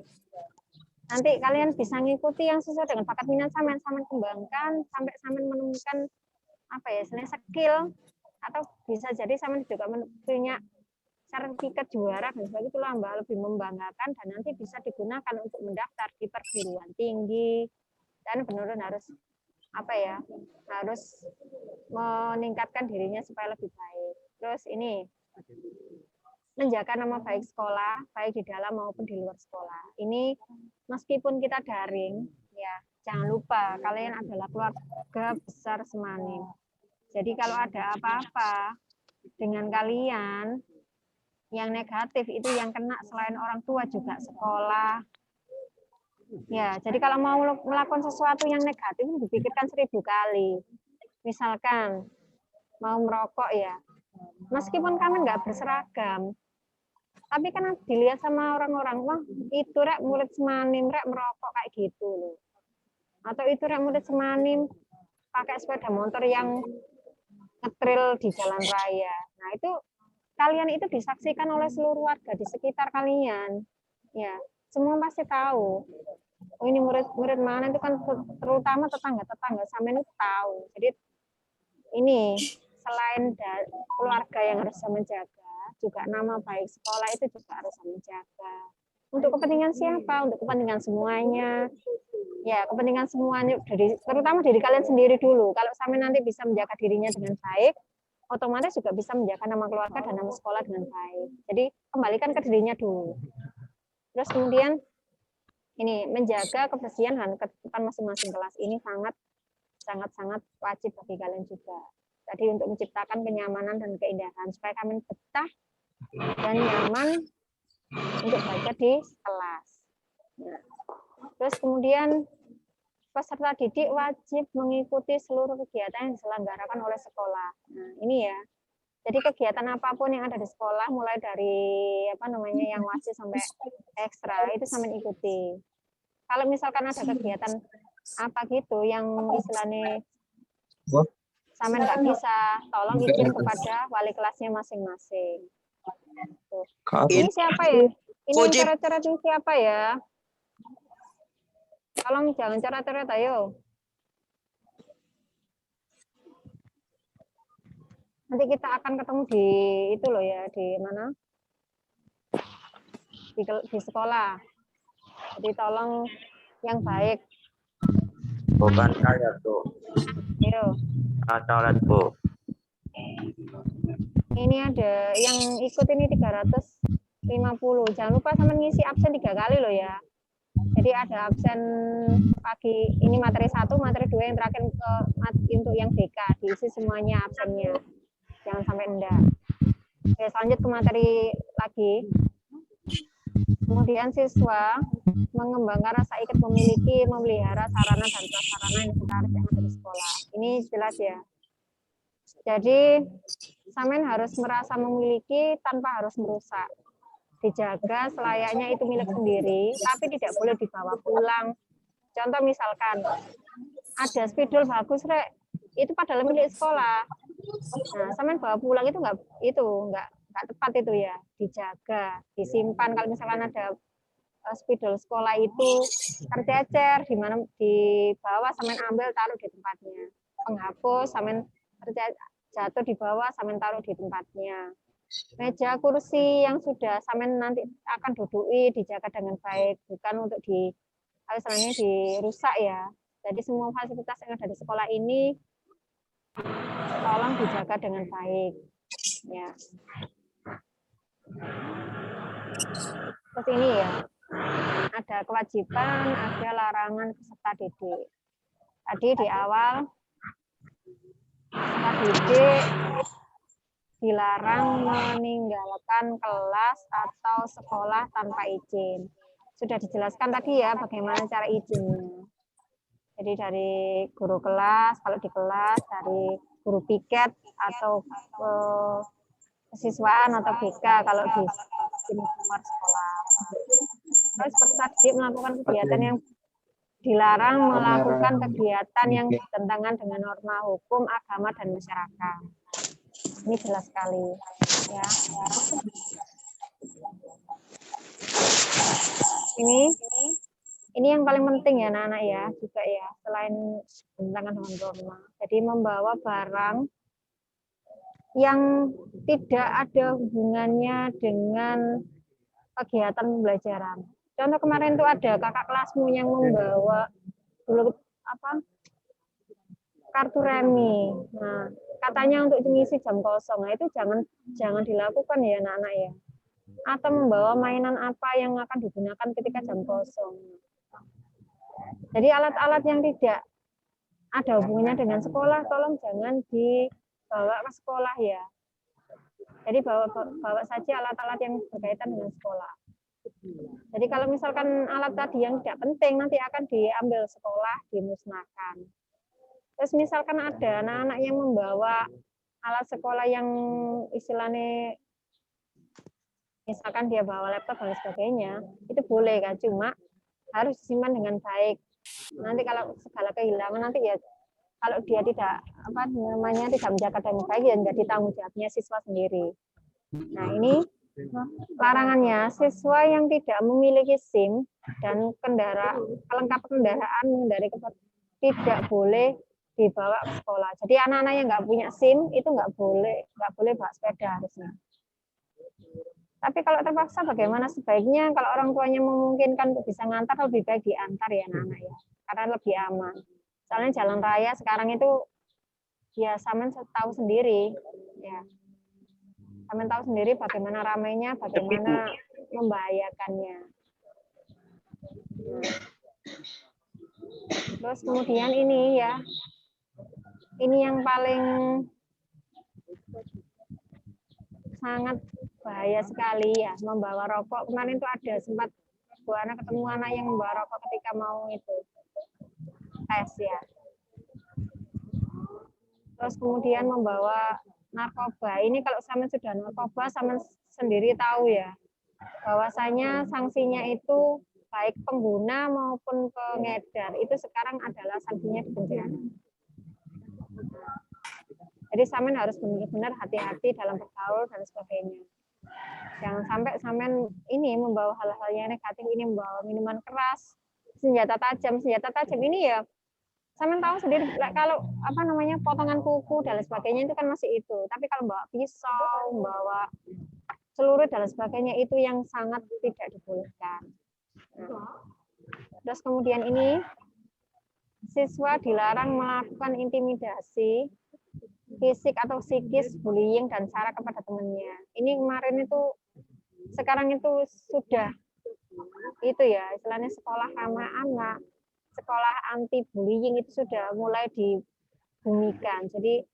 nanti kalian bisa ngikuti yang sesuai dengan bakat minat sampean kembangkan sampai sampean menemukan apa ya, skill atau bisa jadi sampean juga punya sertifikat juara dan sebagainya, itu lebih membanggakan dan nanti bisa digunakan untuk mendaftar di perguruan tinggi dan benar-benar harus apa ya, harus meningkatkan dirinya supaya lebih baik. Terus ini menjaga nama baik sekolah, baik di dalam maupun di luar sekolah. Ini meskipun kita daring, ya jangan lupa kalian adalah keluarga besar Semanim. Jadi kalau ada apa-apa dengan kalian, yang negatif itu yang kena selain orang tua juga sekolah. Ya, jadi kalau mau melakukan sesuatu yang negatif dipikirkan 1000 kali. Misalkan mau merokok ya, meskipun kalian nggak berseragam, tapi kan dilihat sama orang-orang, wah itu rek murid Semanim rek merokok kayak gitu loh. Atau itu rek murid Semanim pakai sepeda motor yang ngetril di jalan raya. Nah itu kalian itu disaksikan oleh seluruh warga di sekitar kalian. Ya, semua pasti tahu. Oh ini murid mana itu kan terutama tetangga-tetangga sampai itu tahu. Jadi ini selain dari keluarga yang harus menjaga, juga nama baik sekolah itu juga harus menjaga. Untuk kepentingan siapa? Untuk kepentingan semuanya. Ya, kepentingan semuanya, terutama diri kalian sendiri dulu. Kalau sampai nanti bisa menjaga dirinya dengan baik, otomatis juga bisa menjaga nama keluarga dan nama sekolah dengan baik. Jadi kembalikan ke dirinya dulu. Terus kemudian ini menjaga kebersihan dan ketertiban masing-masing kelas ini sangat wajib bagi kalian juga. Tadi untuk menciptakan kenyamanan dan keindahan supaya kalian betah dan nyaman untuk belajar di kelas. Nah, terus kemudian peserta didik wajib mengikuti seluruh kegiatan yang diselenggarakan oleh sekolah. Nah, ini ya. Jadi kegiatan apapun yang ada di sekolah, mulai dari apa namanya yang wajib sampai ekstra itu sampai ikuti. Kalau misalkan ada kegiatan apa gitu yang istilahnya sampai nggak bisa, tolong izin kepada wali kelasnya masing-masing. Ini siapa ya? Ini coret-coret ini siapa ya? Tolong jangan coret-coret ayo. Nanti kita akan ketemu di itu loh ya, di mana? Di sekolah. Jadi tolong yang baik. Bukan saya, Bu. Ayo. Coret, Bu. Ini ada yang ikut ini 350. Jangan lupa sama ngisi absen 3 kali loh ya. Jadi ada absen pagi, ini materi 1, materi 2, yang terakhir untuk yang BK. Diisi semuanya absennya. Jangan sampai enggak. Oke, lanjut ke materi lagi. Kemudian siswa mengembangkan rasa ikut memiliki, memelihara sarana dan prasarana inventaris yang ada di sekolah. Ini jelas ya. Jadi, Samen harus merasa memiliki tanpa harus merusak. Dijaga selayaknya itu milik sendiri, tapi tidak boleh dibawa pulang. Contoh misalkan, ada spidol bagus, Rek, itu padahal milik sekolah. Nah, Samen bawa pulang itu nggak tepat itu ya. Dijaga, disimpan. Kalau misalkan ada spidol sekolah itu tercecer, di mana dibawa Samen ambil taruh di tempatnya. Penghapus Samen jatuh di bawah, Samen taruh di tempatnya. Meja, kursi yang sudah Samen nanti akan duduki dijaga dengan baik, bukan untuk istilahnya dirusak ya. Jadi semua fasilitas yang ada di sekolah ini tolong dijaga dengan baik. Ya. Terus ini ya, ada kewajiban, ada larangan peserta didik. Tadi di awal peserta didik dilarang meninggalkan kelas atau sekolah tanpa izin. Sudah dijelaskan tadi ya bagaimana cara izinnya. Jadi dari guru kelas, kalau di kelas dari guru piket atau kesiswaan atau BK kalau di luar sekolah. Terus peserta didik melakukan kegiatan yang dilarang melakukan kegiatan yang bertentangan dengan norma hukum, agama, dan masyarakat. Ini jelas sekali, ya. Ini yang paling penting ya, anak-anak ya, juga ya, selain bertentangan dengan norma. Jadi membawa barang yang tidak ada hubungannya dengan kegiatan pembelajaran. Contoh kemarin itu ada kakak kelasmu yang membawa dulu kartu remi. Nah, katanya untuk mengisi jam kosong. Nah, itu jangan dilakukan ya anak-anak ya. Atau membawa mainan apa yang akan digunakan ketika jam kosong. Jadi alat-alat yang tidak ada hubungannya dengan sekolah, tolong jangan dibawa ke sekolah ya. Jadi bawa saja alat-alat yang berkaitan dengan sekolah. Jadi kalau misalkan alat tadi yang tidak penting nanti akan diambil sekolah, dimusnahkan. Terus misalkan ada anak-anak yang membawa alat sekolah yang istilahnya misalkan dia bawa laptop dan sebagainya, itu boleh kan, cuma harus disimpan dengan baik. Nanti kalau segala kehilangan nanti ya kalau dia tidak tidak menjaga dengan baik ya menjadi tanggung jawabnya siswa sendiri. Nah, ini larangannya, siswa yang tidak memiliki SIM dan kelengkapan kendaraan mengendarai tidak boleh dibawa ke sekolah. Jadi anak-anak yang nggak punya SIM itu nggak boleh bawa sepeda harusnya. Tapi kalau terpaksa bagaimana sebaiknya kalau orang tuanya memungkinkan untuk bisa ngantar lebih baik diantar ya anak-anak ya, karena lebih aman. Soalnya jalan raya sekarang itu ya Samen tahu sendiri ya. Samen tahu sendiri bagaimana ramainya, bagaimana membahayakannya. Terus kemudian ini ya, ini yang paling sangat bahaya sekali ya, membawa rokok. Kemarin itu ada sempat Bu Ana ketemu anak yang membawa rokok ketika mau itu tes ya. Terus kemudian membawa narkoba. Ini kalau Samen sudah narkoba, Samen sendiri tahu ya, bahwasanya sanksinya itu baik pengguna maupun pengedar itu sekarang adalah sanksinya di penjara. Jadi Samen harus benar-benar hati-hati dalam bergaul dan sebagainya. Jangan sampai Samen ini membawa hal-hal yang negatif, ini membawa minuman keras, senjata tajam. Senjata tajam ini ya, sama tahu sendiri kalau apa namanya potongan kuku dan lain sebagainya itu kan masih itu. Tapi kalau bawa pisau, bawa celurit dan lain sebagainya itu yang sangat tidak dibolehkan. Nah, terus kemudian ini siswa dilarang melakukan intimidasi fisik atau psikis, bullying dan sara kepada temannya. Ini kemarin itu sekarang itu sudah itu ya istilahnya sekolah ramah anak, sekolah anti bullying itu sudah mulai dibumikan. Jadi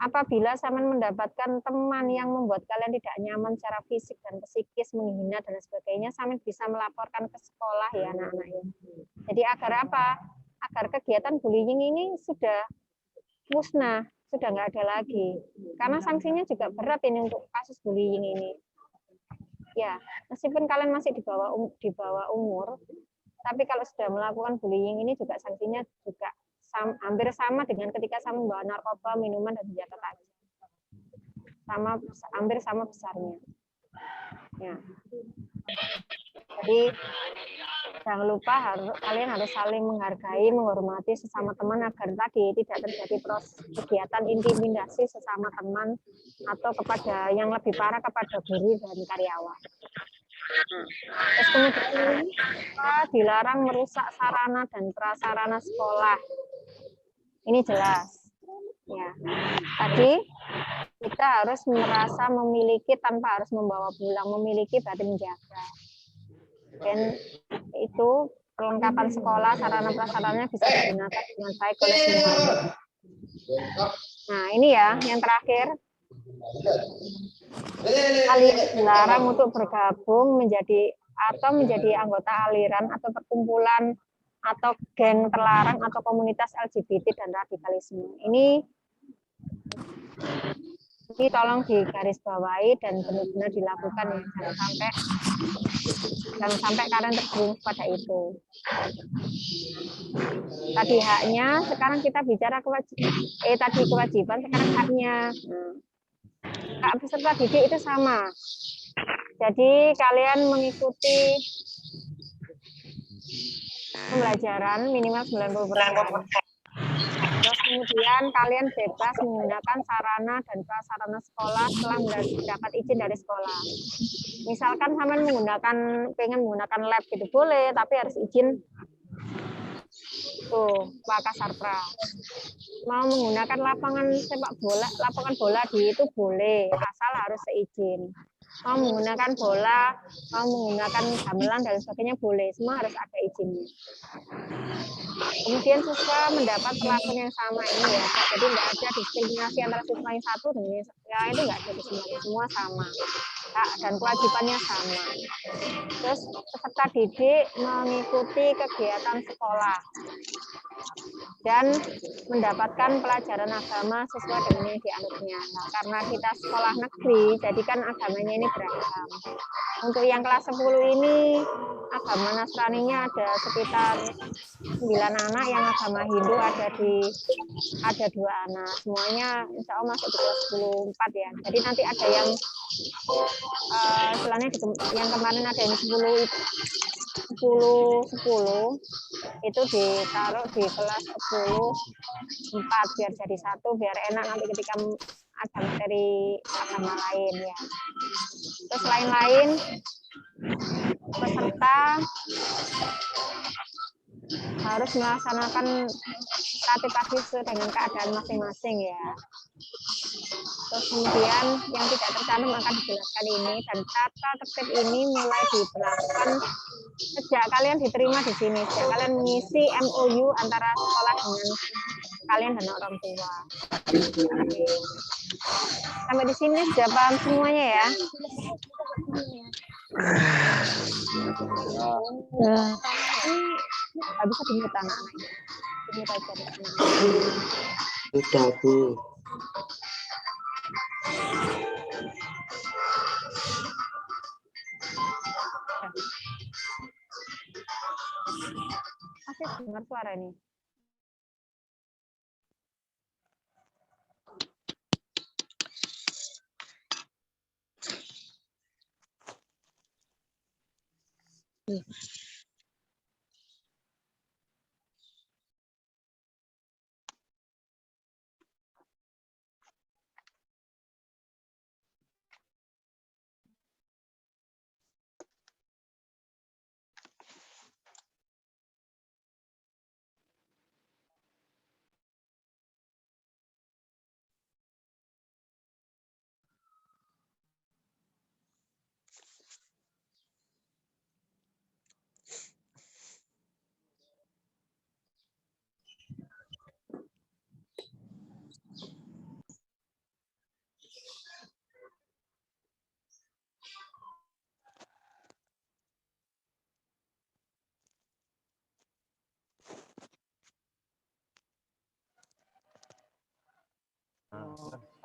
apabila Saman mendapatkan teman yang membuat kalian tidak nyaman secara fisik dan psikis, menghina dan sebagainya, Saman bisa melaporkan ke sekolah ya anak-anak ya. Jadi agar apa? Agar kegiatan bullying ini sudah musnah, sudah nggak ada lagi. Karena sanksinya juga berat ini untuk kasus bullying ini. Ya, meskipun kalian masih di bawah umur, tapi kalau sudah melakukan bullying ini juga sanksinya juga hampir sama dengan ketika saya membawa narkoba, minuman dan senjata tajam. Hampir sama besarnya. Ya. Jadi jangan lupa kalian harus saling menghargai, menghormati sesama teman agar tadi tidak terjadi proses kegiatan intimidasi sesama teman atau kepada yang lebih parah kepada guru dan karyawan. Terus kemudian dilarang merusak sarana dan prasarana sekolah. Ini jelas. Ya. Tadi kita harus merasa memiliki tanpa harus membawa pulang, memiliki berarti menjaga. Dan itu perlengkapan sekolah, sarana prasarananya bisa digunakan dengan baik oleh semua. Nah, ini ya yang terakhir. Kalian dilarang untuk bergabung menjadi anggota aliran atau perkumpulan atau geng terlarang atau komunitas LGBT dan radikalisme. Ini tolong digarisbawahi dan benar-benar dilakukan ya. Jangan sampai kalian terjerumus pada itu. Tadi haknya, sekarang kita bicara kewajiban, sekarang haknya. Hak peserta didik itu sama. Jadi kalian mengikuti pembelajaran minimal 90%. Terus kemudian kalian bebas menggunakan sarana dan prasarana sekolah setelah mendapat izin dari sekolah. Misalkan kalian pengen menggunakan lab gitu boleh, tapi harus izin tuh Pak Kasarpra. Mau menggunakan lapangan sepak bola, lapangan bola di itu boleh, asal harus seizin. Mau menggunakan bola, mau menggunakan gamelan dan sebagainya boleh, semua harus ada izinnya. Kemudian siswa mendapat perlakuan yang sama ini ya, jadi nggak ada diskriminasi antara siswa yang satu dengan yang lain, itu nggak ada diskriminasi, semua sama. Hak dan kewajibannya sama. Terus peserta didik mengikuti kegiatan sekolah dan mendapatkan pelajaran agama sesuai dengan yang dianutnya. Nah, karena kita sekolah negeri, jadi kan agamanya ini beragam. Untuk yang kelas 10 ini agama Nasraninya ada sekitar 9 anak, yang agama Hindu ada 2 anak. Semuanya insya Allah masuk di kelas 10-4 ya. Jadi nanti ada yang istilahnya yang kemarin ada yang 10 itu ditaruh di kelas 10-4 biar jadi satu, biar enak nanti ketika ada materi agama lain ya. Terus lain-lain peserta harus melaksanakan tatip pagi sesuai dengan keadaan masing-masing ya. Terus kemudian yang tidak tercantum akan dijelaskan ini, dan tata tertib ini mulai diberlakukan sejak kalian diterima di sini, sejak kalian mengisi MOU antara sekolah dengan kalian dan orang tua. Oke. Sampai di sini sudah paham semuanya ya. Nggak bisa dimut anak-anaknya. Dimut aja di sana. Sudah, Bu. Masih dengar suara ini.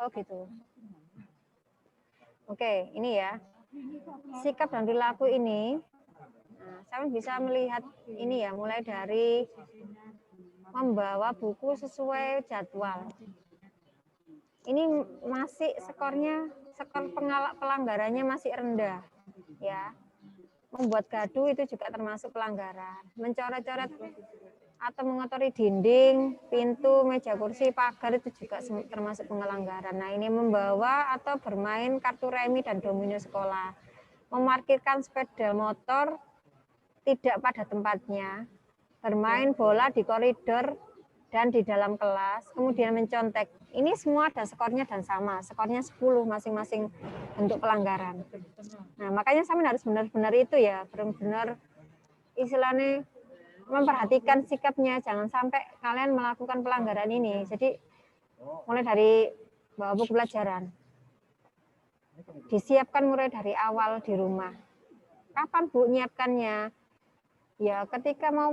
Oh gitu. Oke, ini ya. Sikap dan perilaku ini, nah, saya bisa melihat ini ya, mulai dari membawa buku sesuai jadwal. Ini masih skor pelanggarannya masih rendah, ya. Membuat gaduh itu juga termasuk pelanggaran. Mencoret-coret atau mengotori dinding, pintu, meja kursi, pagar itu juga termasuk pelanggaran. Nah, ini membawa atau bermain kartu remi dan domino sekolah. Memarkirkan sepeda motor tidak pada tempatnya, bermain bola di koridor dan di dalam kelas, kemudian mencontek. Ini semua ada skornya dan sama, skornya 10 masing-masing bentuk pelanggaran. Nah, makanya sama harus benar-benar itu ya, benar-benar istilahnya memperhatikan sikapnya, jangan sampai kalian melakukan pelanggaran ini. Jadi mulai dari bawa buku pelajaran, disiapkan mulai dari awal di rumah. Kapan Bu nyiapkannya? Ya ketika mau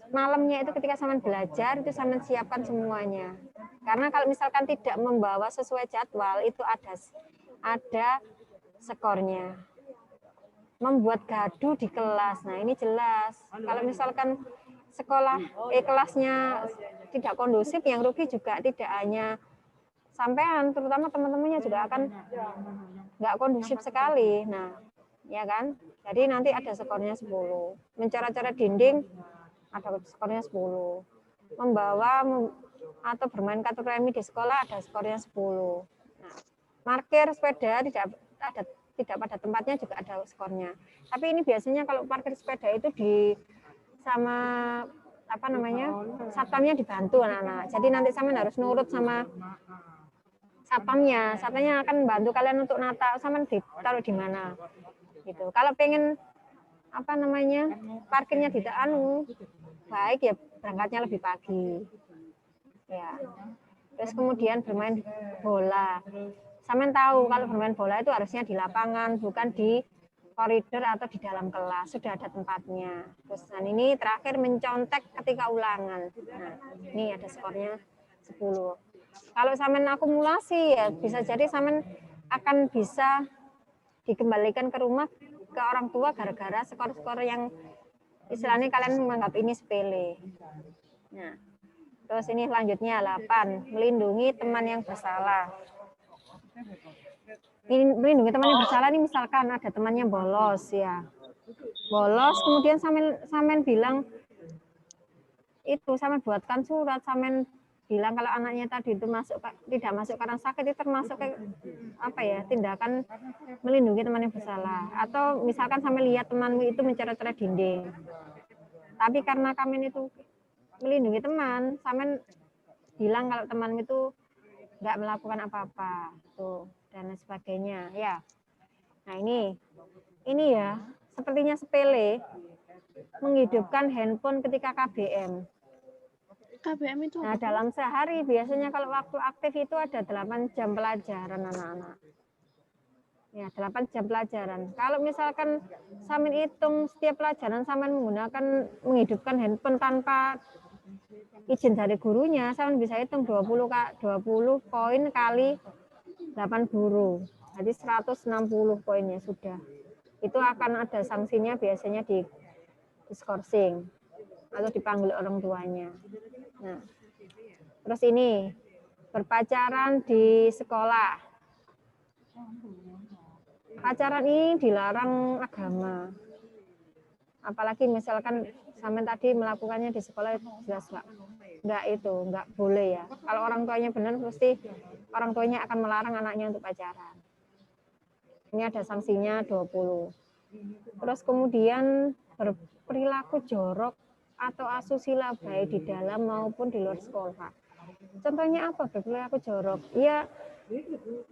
malamnya itu ketika Saman belajar itu Saman siapkan semuanya. Karena kalau misalkan tidak membawa sesuai jadwal itu ada skornya. Membuat gaduh di kelas. Nah, ini jelas. Kalau misalkan kelasnya tidak kondusif, yang rugi juga tidak hanya sampean, terutama teman-temannya juga akan nggak kondusif sekali. Nah, ya kan? Jadi nanti ada skornya 10. Mencoret-coret dinding ada skornya 10. Membawa atau bermain kartu remi di sekolah ada skornya 10. Nah, parkir sepeda tidak pada tempatnya juga ada skornya. Tapi ini biasanya kalau parkir sepeda itu sama satpamnya dibantu anak-anak. Jadi nanti sama harus nurut sama satpamnya. Satpamnya akan bantu kalian untuk nata sama ditaruh di mana. Gitu. Kalau pengen parkirnya tidak baik ya berangkatnya lebih pagi. Ya. Terus kemudian bermain bola. Samen tahu kalau bermain bola itu harusnya di lapangan, bukan di koridor atau di dalam kelas. Sudah ada tempatnya. Terus ini terakhir mencontek ketika ulangan. Nah, ini ada skornya 10. Kalau Samen akumulasi ya bisa jadi Samen akan bisa dikembalikan ke rumah ke orang tua gara-gara skor-skor yang istilahnya kalian menganggap ini sepele. Nah, terus ini selanjutnya 8, melindungi teman yang bersalah. Ini melindungi teman yang bersalah ini misalkan ada temannya bolos ya. Bolos kemudian Samen bilang itu Samen buatkan surat, Samen bilang kalau anaknya tadi itu tidak masuk karena sakit, itu termasuk tindakan melindungi teman yang bersalah. Atau misalkan sampai lihat temanmu itu mencoret-coret dinding, tapi karena kami itu melindungi teman, Samen bilang kalau temanmu itu nggak melakukan apa-apa tuh dan sebagainya ya. Nah ini ya sepertinya sepele, menghidupkan handphone ketika KBM. KBM itu Nah, dalam sehari biasanya kalau waktu aktif itu ada 8 jam pelajaran anak-anak. Ya, 8 jam pelajaran. Kalau misalkan Samin hitung setiap pelajaran Samin menghidupkan handphone tanpa izin dari gurunya, Samin bisa hitung 20 poin kali 8 guru. Jadi 160 poinnya sudah. Itu akan ada sanksinya biasanya di diskorsing atau dipanggil orang tuanya. Nah, terus ini berpacaran di sekolah. Pacaran ini dilarang agama. Apalagi misalkan Samen tadi melakukannya di sekolah jelas nggak boleh ya. Kalau orang tuanya benar pasti orang tuanya akan melarang anaknya untuk pacaran. Ini ada sanksinya 20. Terus kemudian berperilaku jorok atau asusila baik di dalam maupun di luar sekolah. Contohnya apa berperilaku jorok? Ya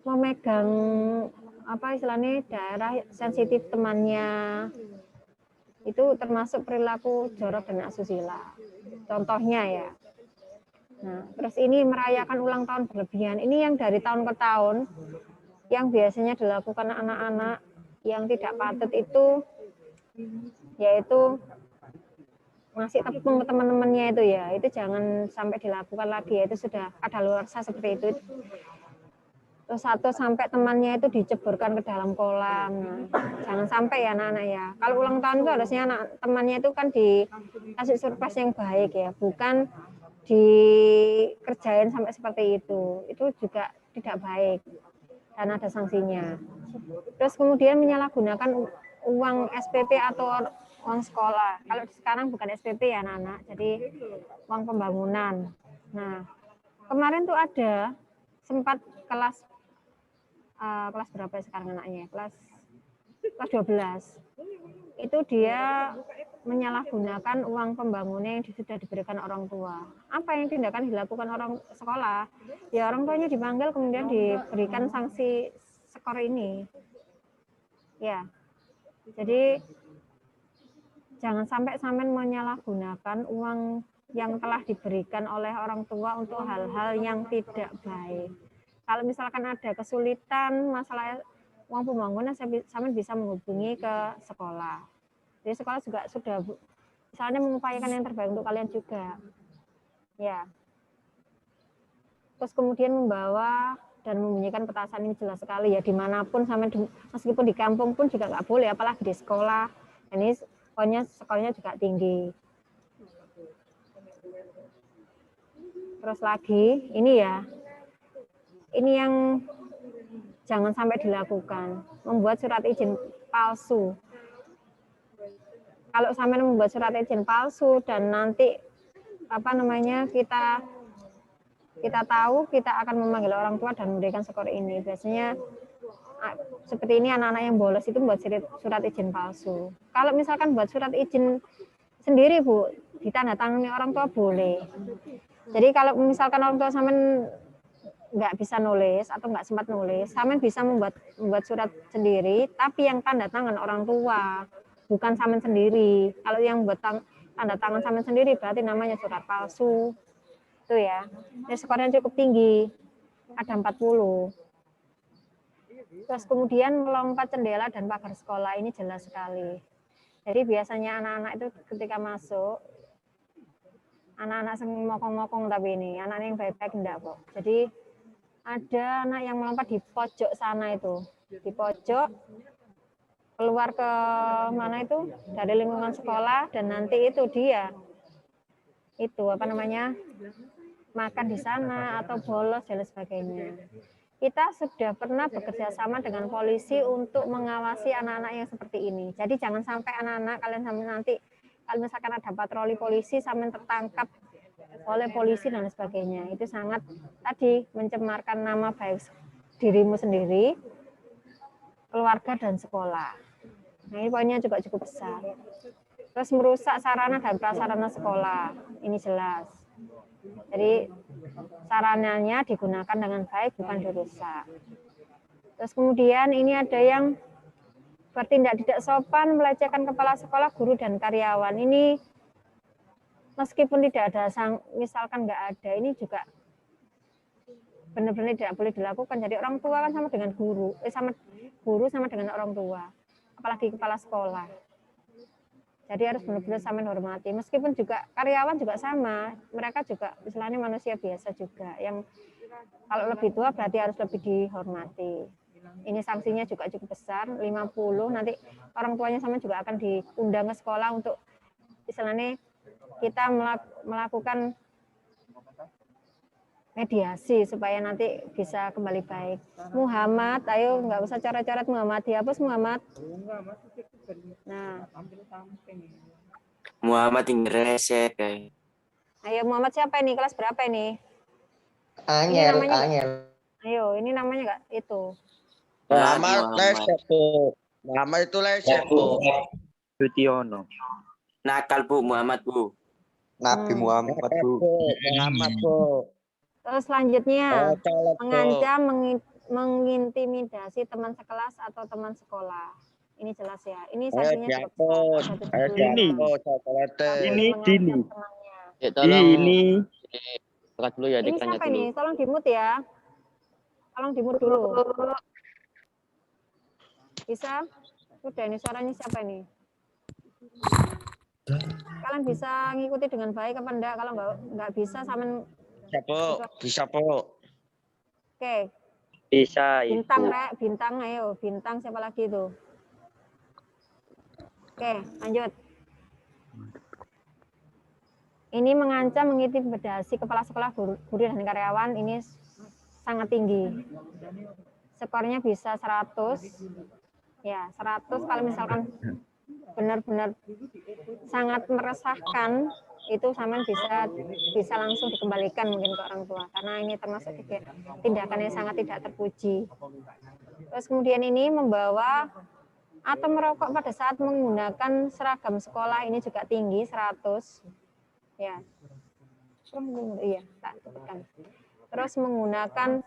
memegang istilahnya daerah sensitif temannya. Itu termasuk perilaku jorok dan asusila. Contohnya ya. Nah, terus ini merayakan ulang tahun berlebihan. Ini yang dari tahun ke tahun yang biasanya dilakukan anak-anak yang tidak patut itu yaitu ngasih tepung ke teman-temannya itu ya, itu jangan sampai dilakukan lagi ya, itu sudah kadaluarsa seperti itu. Terus satu sampai temannya itu diceburkan ke dalam kolam. Nah, jangan sampai ya anak-anak ya. Kalau ulang tahun itu harusnya anak temannya itu kan dikasih surprise yang baik ya, bukan dikerjain sampai seperti itu. Itu juga tidak baik dan ada sanksinya. Terus kemudian menyalahgunakan uang SPP atau uang sekolah. Kalau sekarang bukan SPP ya anak-anak, jadi uang pembangunan. Nah, kemarin tuh ada sempat kelas berapa ya sekarang anaknya? Kelas 12. Itu dia menyalahgunakan uang pembangunan yang sudah diberikan orang tua. Apa yang tindakan dilakukan orang sekolah? Ya orang tuanya dipanggil kemudian diberikan sanksi skor ini. Ya. Jadi jangan sampai sampean menyalahgunakan uang yang telah diberikan oleh orang tua untuk hal-hal yang tidak baik. Kalau misalkan ada kesulitan masalah uang pembangunan, sampean bisa menghubungi ke sekolah. Jadi sekolah juga sudah misalnya mengupayakan yang terbaik untuk kalian juga. Ya. Terus kemudian membawa dan membunyikan petasan ini jelas sekali ya, dimanapun sampai meskipun di kampung pun juga nggak boleh, apalagi di sekolah. Ini pokoknya sekolahnya juga tinggi. Terus lagi ini ya, ini yang jangan sampai dilakukan, membuat surat izin palsu. Kalau sampai membuat surat izin palsu dan nanti kita tahu, kita akan memanggil orang tua dan memberikan skor ini. Biasanya seperti ini anak-anak yang bolos itu buat surat izin palsu. Kalau misalkan buat surat izin sendiri Bu, ditandatangani orang tua boleh. Jadi kalau misalkan orang tua sampean nggak bisa nulis atau nggak sempat nulis, sampean bisa membuat surat sendiri, tapi yang tanda tangan orang tua, bukan sampean sendiri. Kalau yang buat tanda tangan sampean sendiri berarti namanya surat palsu. Itu ya. Ini skornya cukup tinggi. Ada 40. Terus kemudian melompat jendela dan pagar sekolah, ini jelas sekali. Jadi biasanya anak-anak itu ketika masuk, anak-anak mokong-mokong tapi ini, anak-anak yang baik-baik enggak kok. Jadi ada anak yang melompat di pojok sana itu, di pojok, keluar ke mana itu, dari lingkungan sekolah, dan nanti itu dia, makan di sana atau bolos dan sebagainya. Kita sudah pernah bekerja sama dengan polisi untuk mengawasi anak-anak yang seperti ini. Jadi jangan sampai anak-anak kalian sampai nanti kalau misalkan ada patroli polisi sampai tertangkap oleh polisi dan sebagainya. Itu sangat tadi mencemarkan nama baik dirimu sendiri, keluarga dan sekolah. Nah, ini poinnya juga cukup besar. Terus merusak sarana dan prasarana sekolah. Ini jelas. Jadi sarananya digunakan dengan baik, bukan dirusak. Terus kemudian ini ada yang bertindak tidak sopan, melecehkan kepala sekolah, guru dan karyawan. Ini meskipun tidak ada misalkan nggak ada, ini juga benar-benar tidak boleh dilakukan. Jadi orang tua kan sama dengan guru, sama dengan orang tua, apalagi kepala sekolah. Jadi harus benar-benar saling hormati. Meskipun juga karyawan juga sama, mereka juga istilahnya manusia biasa juga. Yang kalau lebih tua berarti harus lebih dihormati. Ini sanksinya juga cukup besar, 50. Nanti orang tuanya sama juga akan diundang ke sekolah untuk istilahnya kita melakukan mediasi supaya nanti bisa kembali baik. Muhammad, ayo nggak usah coret-coret Muhammad, dihapus Muhammad. Nah, Muhammad tinggal reset kayak. Ayo Muhammad siapa ini? Kelas berapa ini? Angel. Ayo, ini namanya nggak itu. Muhammad leset Bu. Muhammad itu leset Bu. Sutiono. Nakal Bu Muhammad Bu. Nabi Muhammad Bu. Muhammad Bu. Terus selanjutnya Colok, Bu. mengancam, mengintimidasi teman sekelas atau teman sekolah. Ini jelas ya. Ini sanksinya cukup besar. Ini Dini. Ya, tolong Ini buka dulu ya, Ini dikanya siapa dulu. ini? Tolong di-mute ya. Tolong di-mute dulu. Bisa? Udah, ini suaranya siapa ini? Kalian bisa ngikuti dengan baik apa enggak? Kalau nggak bisa, sama Bisa, Bu. Bisa, Bu. oke. Bisa, Bintang, Ibu. Rek. Bintang, ayo. Bintang siapa lagi itu? Oke, lanjut. Ini mengancam mengintimidasi kepala sekolah, guru dan karyawan. Ini sangat tinggi. Skornya bisa 100. Ya, 100 kalau misalkan benar-benar sangat meresahkan, itu sama bisa langsung dikembalikan mungkin ke orang tua, karena ini termasuk tindakan yang sangat tidak terpuji. Terus kemudian ini membawa atau merokok pada saat menggunakan seragam sekolah, ini juga tinggi, 100. Ya, iya, tak sebutkan. Terus menggunakan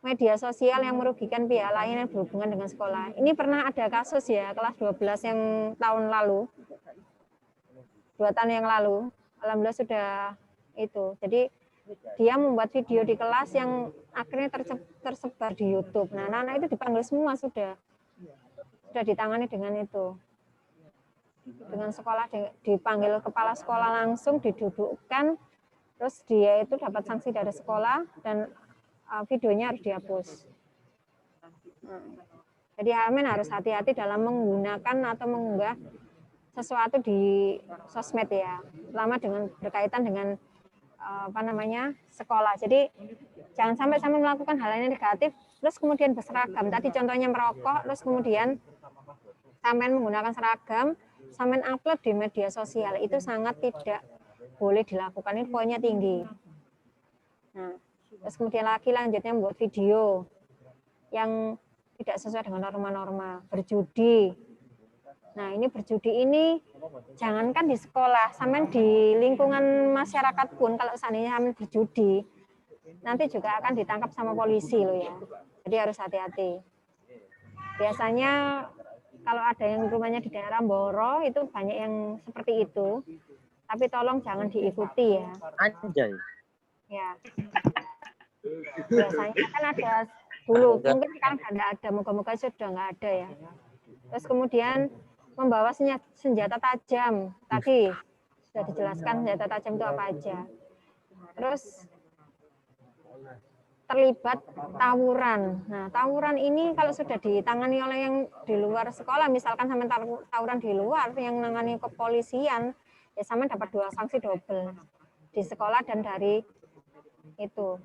media sosial yang merugikan pihak lain yang berhubungan dengan sekolah. Ini pernah ada kasus ya, kelas 12 yang tahun lalu, 2 tahun yang lalu, alhamdulillah sudah itu. Jadi dia membuat video di kelas yang akhirnya tersebar di YouTube. Nah, anak-anak itu dipanggil semua, sudah ditangani dengan itu. Dengan sekolah dipanggil kepala sekolah langsung, didudukkan, terus dia itu dapat sanksi dari sekolah dan videonya harus dihapus. Jadi Amin harus hati-hati dalam menggunakan atau mengunggah sesuatu di sosmed ya, terutama dengan berkaitan dengan sekolah. Jadi jangan sampai melakukan hal yang negatif, terus kemudian berseragam. Tadi contohnya merokok, terus kemudian sampean menggunakan seragam, sampean upload di media sosial, itu sangat tidak boleh dilakukan. Ini poinnya tinggi. Nah, terus kemudian lanjutnya membuat video yang tidak sesuai dengan norma-norma, berjudi. Nah, ini berjudi ini jangankan di sekolah, sampean di lingkungan masyarakat pun kalau seandainya sampean berjudi, nanti juga akan ditangkap sama polisi loh ya. Jadi harus hati-hati. Biasanya kalau ada yang rumahnya di daerah Boro itu banyak yang seperti itu. Tapi tolong jangan diikuti ya. Anjay. Ya. Biasanya kan ada dulu, mungkin sekarang nggak ada, moga-moga sudah nggak ada ya. Terus kemudian membawa senjata tajam. Tadi sudah dijelaskan senjata tajam itu apa aja. Terus terlibat tawuran. Nah, tawuran ini kalau sudah ditangani oleh yang di luar sekolah, misalkan sampai tawuran di luar yang menangani kepolisian, ya sama dapat 2 sanksi double di sekolah dan dari itu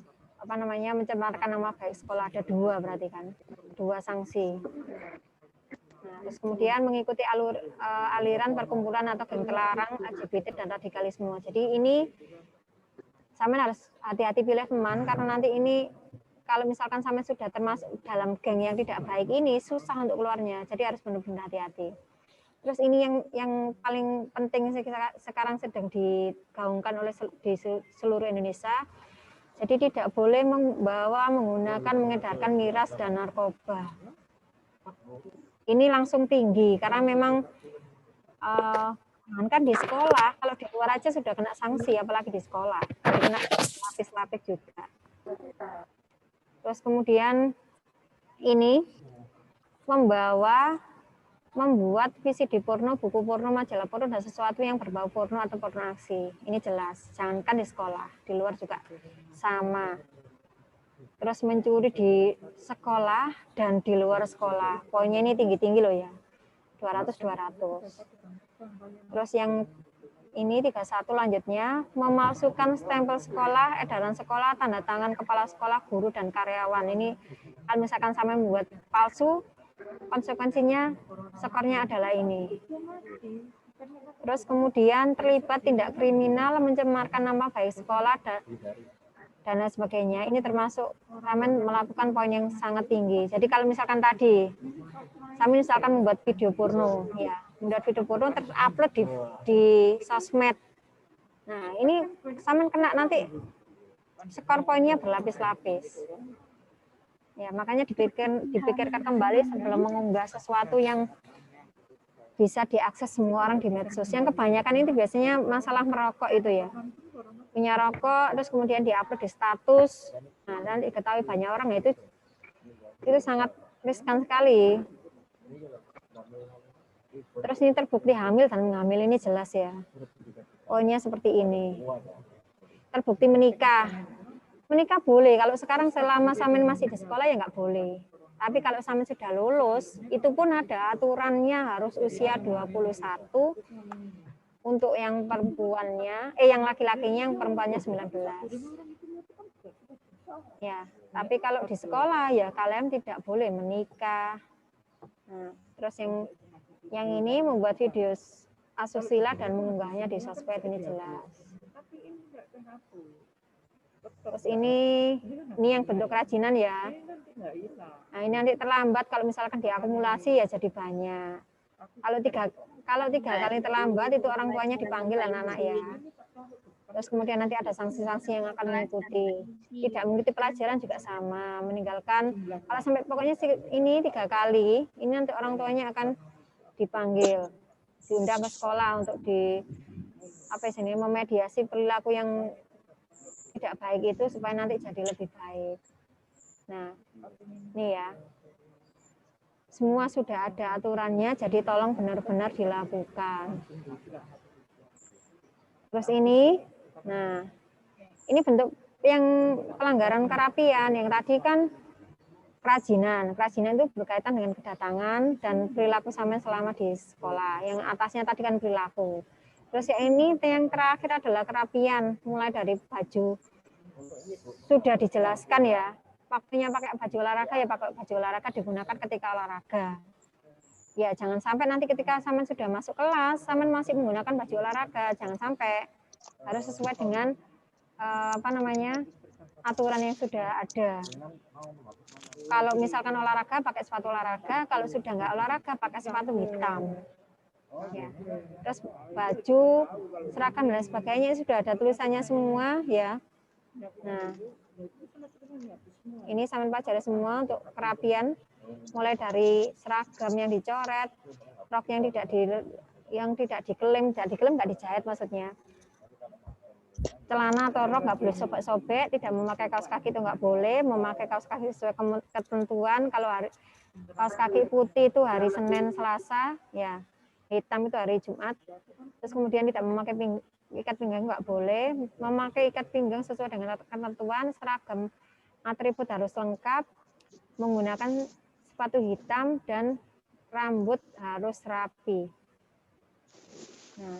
mencemarkan nama baik sekolah, ada 2 berarti kan, 2 sanksi. Nah, terus kemudian mengikuti aliran perkumpulan atau geng terlarang LGBT dan radikalisme. Jadi ini Samen harus hati-hati pilih teman, karena nanti ini kalau misalkan Samen sudah termasuk dalam geng yang tidak baik ini, susah untuk keluarnya. Jadi harus benar-benar hati-hati. Terus ini yang paling penting sekarang sedang digaungkan oleh di seluruh Indonesia. Jadi tidak boleh menggunakan, mengedarkan miras dan narkoba. Ini langsung tinggi, karena memang kan di sekolah, kalau di luar aja sudah kena sanksi, apalagi di sekolah. Kena lapis-lapis juga. Terus kemudian ini membuat VCD porno, buku porno, majalah porno, dan sesuatu yang berbau porno atau pornografi. Ini jelas, jangankan di sekolah, di luar juga sama. Terus mencuri di sekolah dan di luar sekolah. Poinnya ini tinggi-tinggi loh ya. 200. Terus yang ini 31 lanjutnya, memalsukan stempel sekolah, edaran sekolah, tanda tangan kepala sekolah, guru, dan karyawan. Ini kalau misalkan sampai membuat palsu, konsekuensinya skornya adalah ini. Terus kemudian terlibat tindak kriminal, mencemarkan nama baik sekolah, dan lain sebagainya. Ini termasuk Samen melakukan poin yang sangat tinggi. Jadi kalau misalkan tadi, Samen misalkan membuat video porno, ya, membuat video porno terupload di sosmed. Nah, ini Samen kena nanti skor poinnya berlapis-lapis. Ya, makanya dipikirkan kembali sebelum mengunggah sesuatu yang bisa diakses semua orang di medsos. Yang kebanyakan itu biasanya masalah merokok itu ya. Punya rokok, terus kemudian diupload di status. Nah, dan diketahui banyak orang, itu sangat riskan sekali. Terus ini terbukti hamil, dan hamil ini jelas ya. poinnya seperti ini. Terbukti menikah. Menikah boleh, kalau sekarang selama Samin masih di sekolah ya nggak boleh. Tapi kalau Samin sudah lulus, itu pun ada aturannya harus usia 21 untuk yang perempuannya, yang laki-lakinya, yang perempuannya 19. Ya, tapi kalau di sekolah ya kalian tidak boleh menikah. Nah, terus yang ini membuat video asusila dan mengunggahnya di sosmed ini jelas. Terus ini yang bentuk kerajinan ya. Nah, ini nanti terlambat kalau misalkan diakumulasi ya jadi banyak. Kalau tiga kali terlambat itu orang tuanya dipanggil anak-anak ya. Terus kemudian nanti ada sanksi-sanksi yang akan mengikuti. Tidak mengikuti pelajaran juga sama, meninggalkan. Kalau sampai pokoknya ini 3 kali, ini nanti orang tuanya akan dipanggil, diundang ke sekolah untuk memediasi perilaku yang tidak baik itu supaya nanti jadi lebih baik. Nah, ini ya. Semua sudah ada aturannya, jadi tolong benar-benar dilakukan. Terus ini, nah, ini bentuk yang pelanggaran kerapian. Yang tadi kan kerajinan. Kerajinan itu berkaitan dengan kedatangan dan perilaku Samin selama di sekolah. Yang atasnya tadi kan perilaku. Terus yang terakhir adalah kerapian, mulai dari baju. Sudah dijelaskan ya. Waktunya pakai baju olahraga ya pakai baju olahraga digunakan ketika olahraga. Ya jangan sampai nanti ketika Samin sudah masuk kelas, Samin masih menggunakan baju olahraga, jangan sampai, harus sesuai dengan aturan yang sudah ada. Kalau misalkan olahraga pakai sepatu olahraga, kalau sudah nggak olahraga pakai sepatu hitam. Ya. Terus baju, seragam dan sebagainya sudah ada tulisannya semua ya. Nah, ini Samin pelajari semua untuk kerapian, mulai dari seragam yang dicoret, rok yang tidak dikelem nggak dijahit maksudnya. Celana atau rok nggak boleh sobek-sobek, tidak memakai kaos kaki itu nggak boleh, memakai kaos kaki sesuai ketentuan. Kalau kaos kaki putih itu hari Senin, Selasa, ya hitam itu hari Jumat. Terus kemudian tidak memakai ikat pinggang nggak boleh, memakai ikat pinggang sesuai dengan ketentuan, seragam atribut harus lengkap, menggunakan sepatu hitam, dan rambut harus rapi. Nah,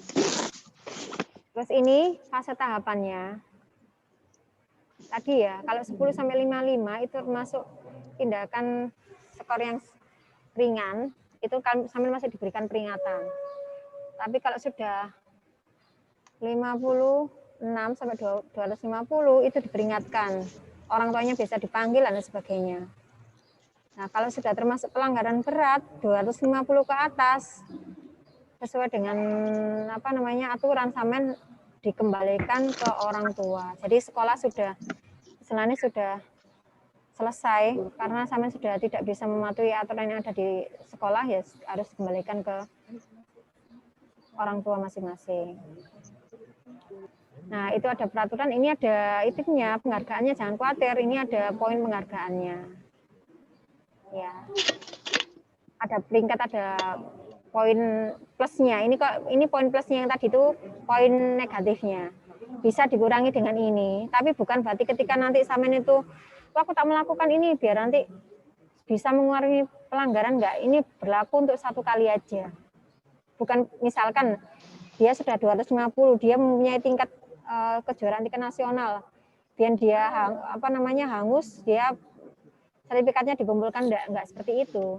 terus ini fase tahapannya. Tadi ya, kalau 10-55 itu termasuk tindakan skor yang ringan, itu kan Samin masih diberikan peringatan. Tapi kalau sudah 56 sampai 250 itu diperingatkan. Orang tuanya bisa dipanggil dan sebagainya. Nah, kalau sudah termasuk pelanggaran berat 250 ke atas sesuai dengan aturan, Samin dikembalikan ke orang tua. Jadi sekolah sudah selesai karena Samin sudah tidak bisa mematuhi aturan yang ada di sekolah, ya harus dikembalikan ke orang tua masing-masing. Nah, itu ada peraturan, ini ada itunya, penghargaannya, jangan khawatir, ini ada poin penghargaannya. Ya. Ada peringkat, ada poin plusnya. Ini poin plusnya, yang tadi itu poin negatifnya. Bisa dikurangi dengan ini, tapi bukan berarti ketika nanti Samin itu, aku tak melakukan ini biar nanti bisa mengurangi pelanggaran, enggak. Ini berlaku untuk 1 kali aja. Bukan misalkan dia sudah 250, dia mempunyai tingkat kejuaraan tingkat nasional, dan dia hangus, dia sertifikatnya dikumpulkan, enggak seperti itu.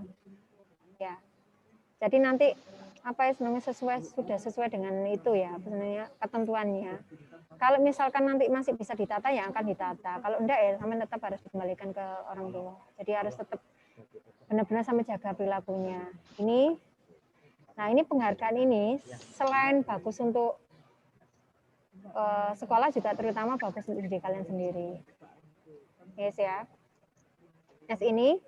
Ya. Jadi nanti sudah sesuai dengan itu ya, sebenarnya ketentuannya. Kalau misalkan nanti masih bisa ditata, ya akan ditata. Kalau enggak ya Samin tetap harus dikembalikan ke orang tua. Jadi harus tetap benar-benar Samin jaga perilakunya. Ini penghargaan ini selain bagus untuk sekolah, juga terutama bagus untuk diri kalian sendiri. Yes ya. Yes, ini.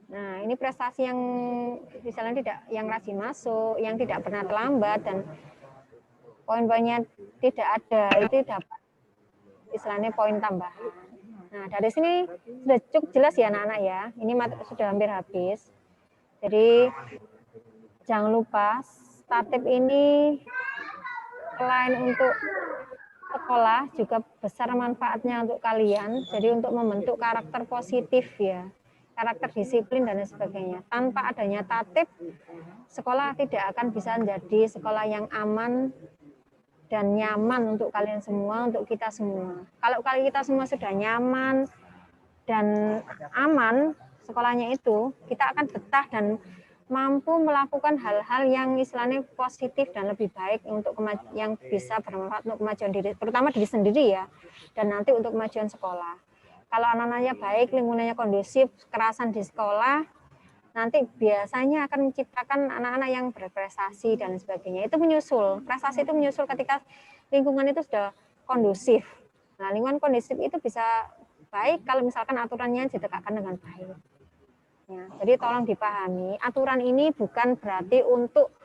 Nah, ini prestasi yang misalnya yang rajin masuk, yang tidak pernah terlambat, dan poin-poinnya tidak ada, itu dapat istilahnya poin tambahan. Nah, dari sini sudah cukup jelas ya anak-anak ya. Ini sudah hampir habis. Jadi jangan lupa Startip ini selain untuk sekolah juga besar manfaatnya untuk kalian. Jadi untuk membentuk karakter positif ya, karakter disiplin dan lain sebagainya. Tanpa adanya tatib, sekolah tidak akan bisa menjadi sekolah yang aman dan nyaman untuk kalian semua, untuk kita semua. Kalau kita semua sudah nyaman dan aman sekolahnya itu, kita akan betah dan mampu melakukan hal-hal yang istilahnya positif dan lebih baik untuk yang bisa bermanfaat untuk kemajuan diri, terutama diri sendiri ya, dan nanti untuk kemajuan sekolah. Kalau anak-anaknya baik, lingkungannya kondusif, kekerasan di sekolah, nanti biasanya akan menciptakan anak-anak yang berprestasi dan sebagainya. Itu menyusul, prestasi itu menyusul ketika lingkungan itu sudah kondusif. Nah, lingkungan kondusif itu bisa baik kalau misalkan aturannya ditegakkan dengan baik. Ya, jadi tolong dipahami, aturan ini bukan berarti untuk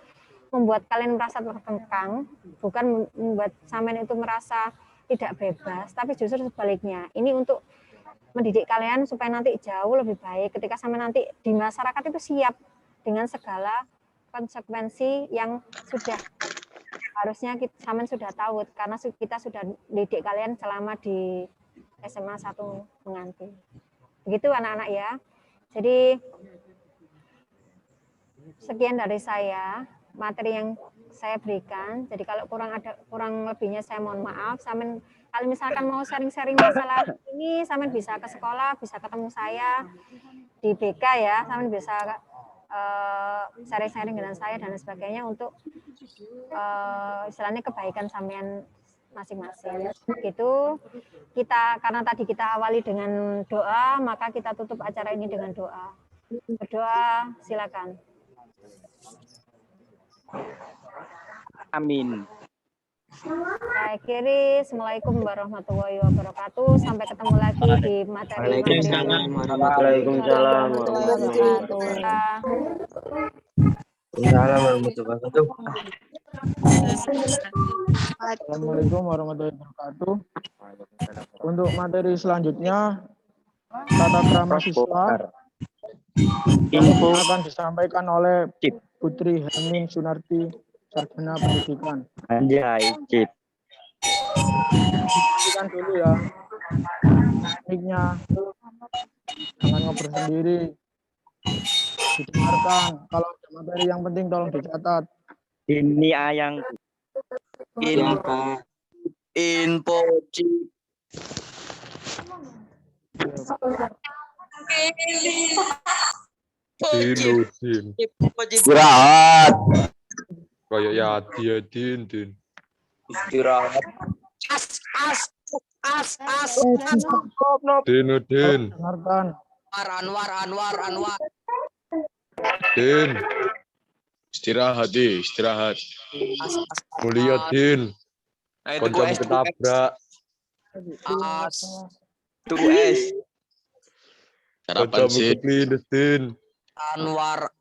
membuat kalian merasa terkekang, bukan membuat sampean itu merasa tidak bebas, tapi justru sebaliknya. Ini untuk mendidik kalian supaya nanti jauh lebih baik ketika sampean nanti di masyarakat itu siap dengan segala konsekuensi yang sudah harusnya sampean sudah tahu, karena kita sudah didik kalian selama di SMA 1 Menganti. Begitu anak-anak ya. Jadi sekian dari saya materi yang saya berikan. Jadi kalau kurang lebihnya saya mohon maaf. Kalau misalkan mau sharing-sharing masalah ini, sampean bisa ke sekolah, bisa ketemu saya di BK ya, sampean bisa sharing-sharing dengan saya dan sebagainya untuk istilahnya kebaikan sampean masing-masing. Gitu. Karena tadi kita awali dengan doa, maka kita tutup acara ini dengan doa. Berdoa, silakan. Amin. Saya akhiri. Assalamualaikum warahmatullahi wabarakatuh. Sampai ketemu lagi di materi. Waalaikumsalam warahmatullahi wabarakatuh. Assalamualaikum warahmatullahi wabarakatuh. Untuk materi selanjutnya, tata krama siswa akan disampaikan oleh Putri Hermin Sunarti, Sarjana Pendidikan. Anjay, Cip. Perhatikan dulu ya, tekniknya, jangan ngobrol sendiri. Didengarkan, kalau ada materi yang penting tolong dicatat. Ini ayang. Info Cip. Din. Istirahat. Kayak Yati ya, Din. Istirahat. As. Din. Dengarkan. Anwar. Din. Istirahat. Mulia, Din. Koncomu ketabrak. As. Tunggu S. Koncomu kelindes, Din. Anwar.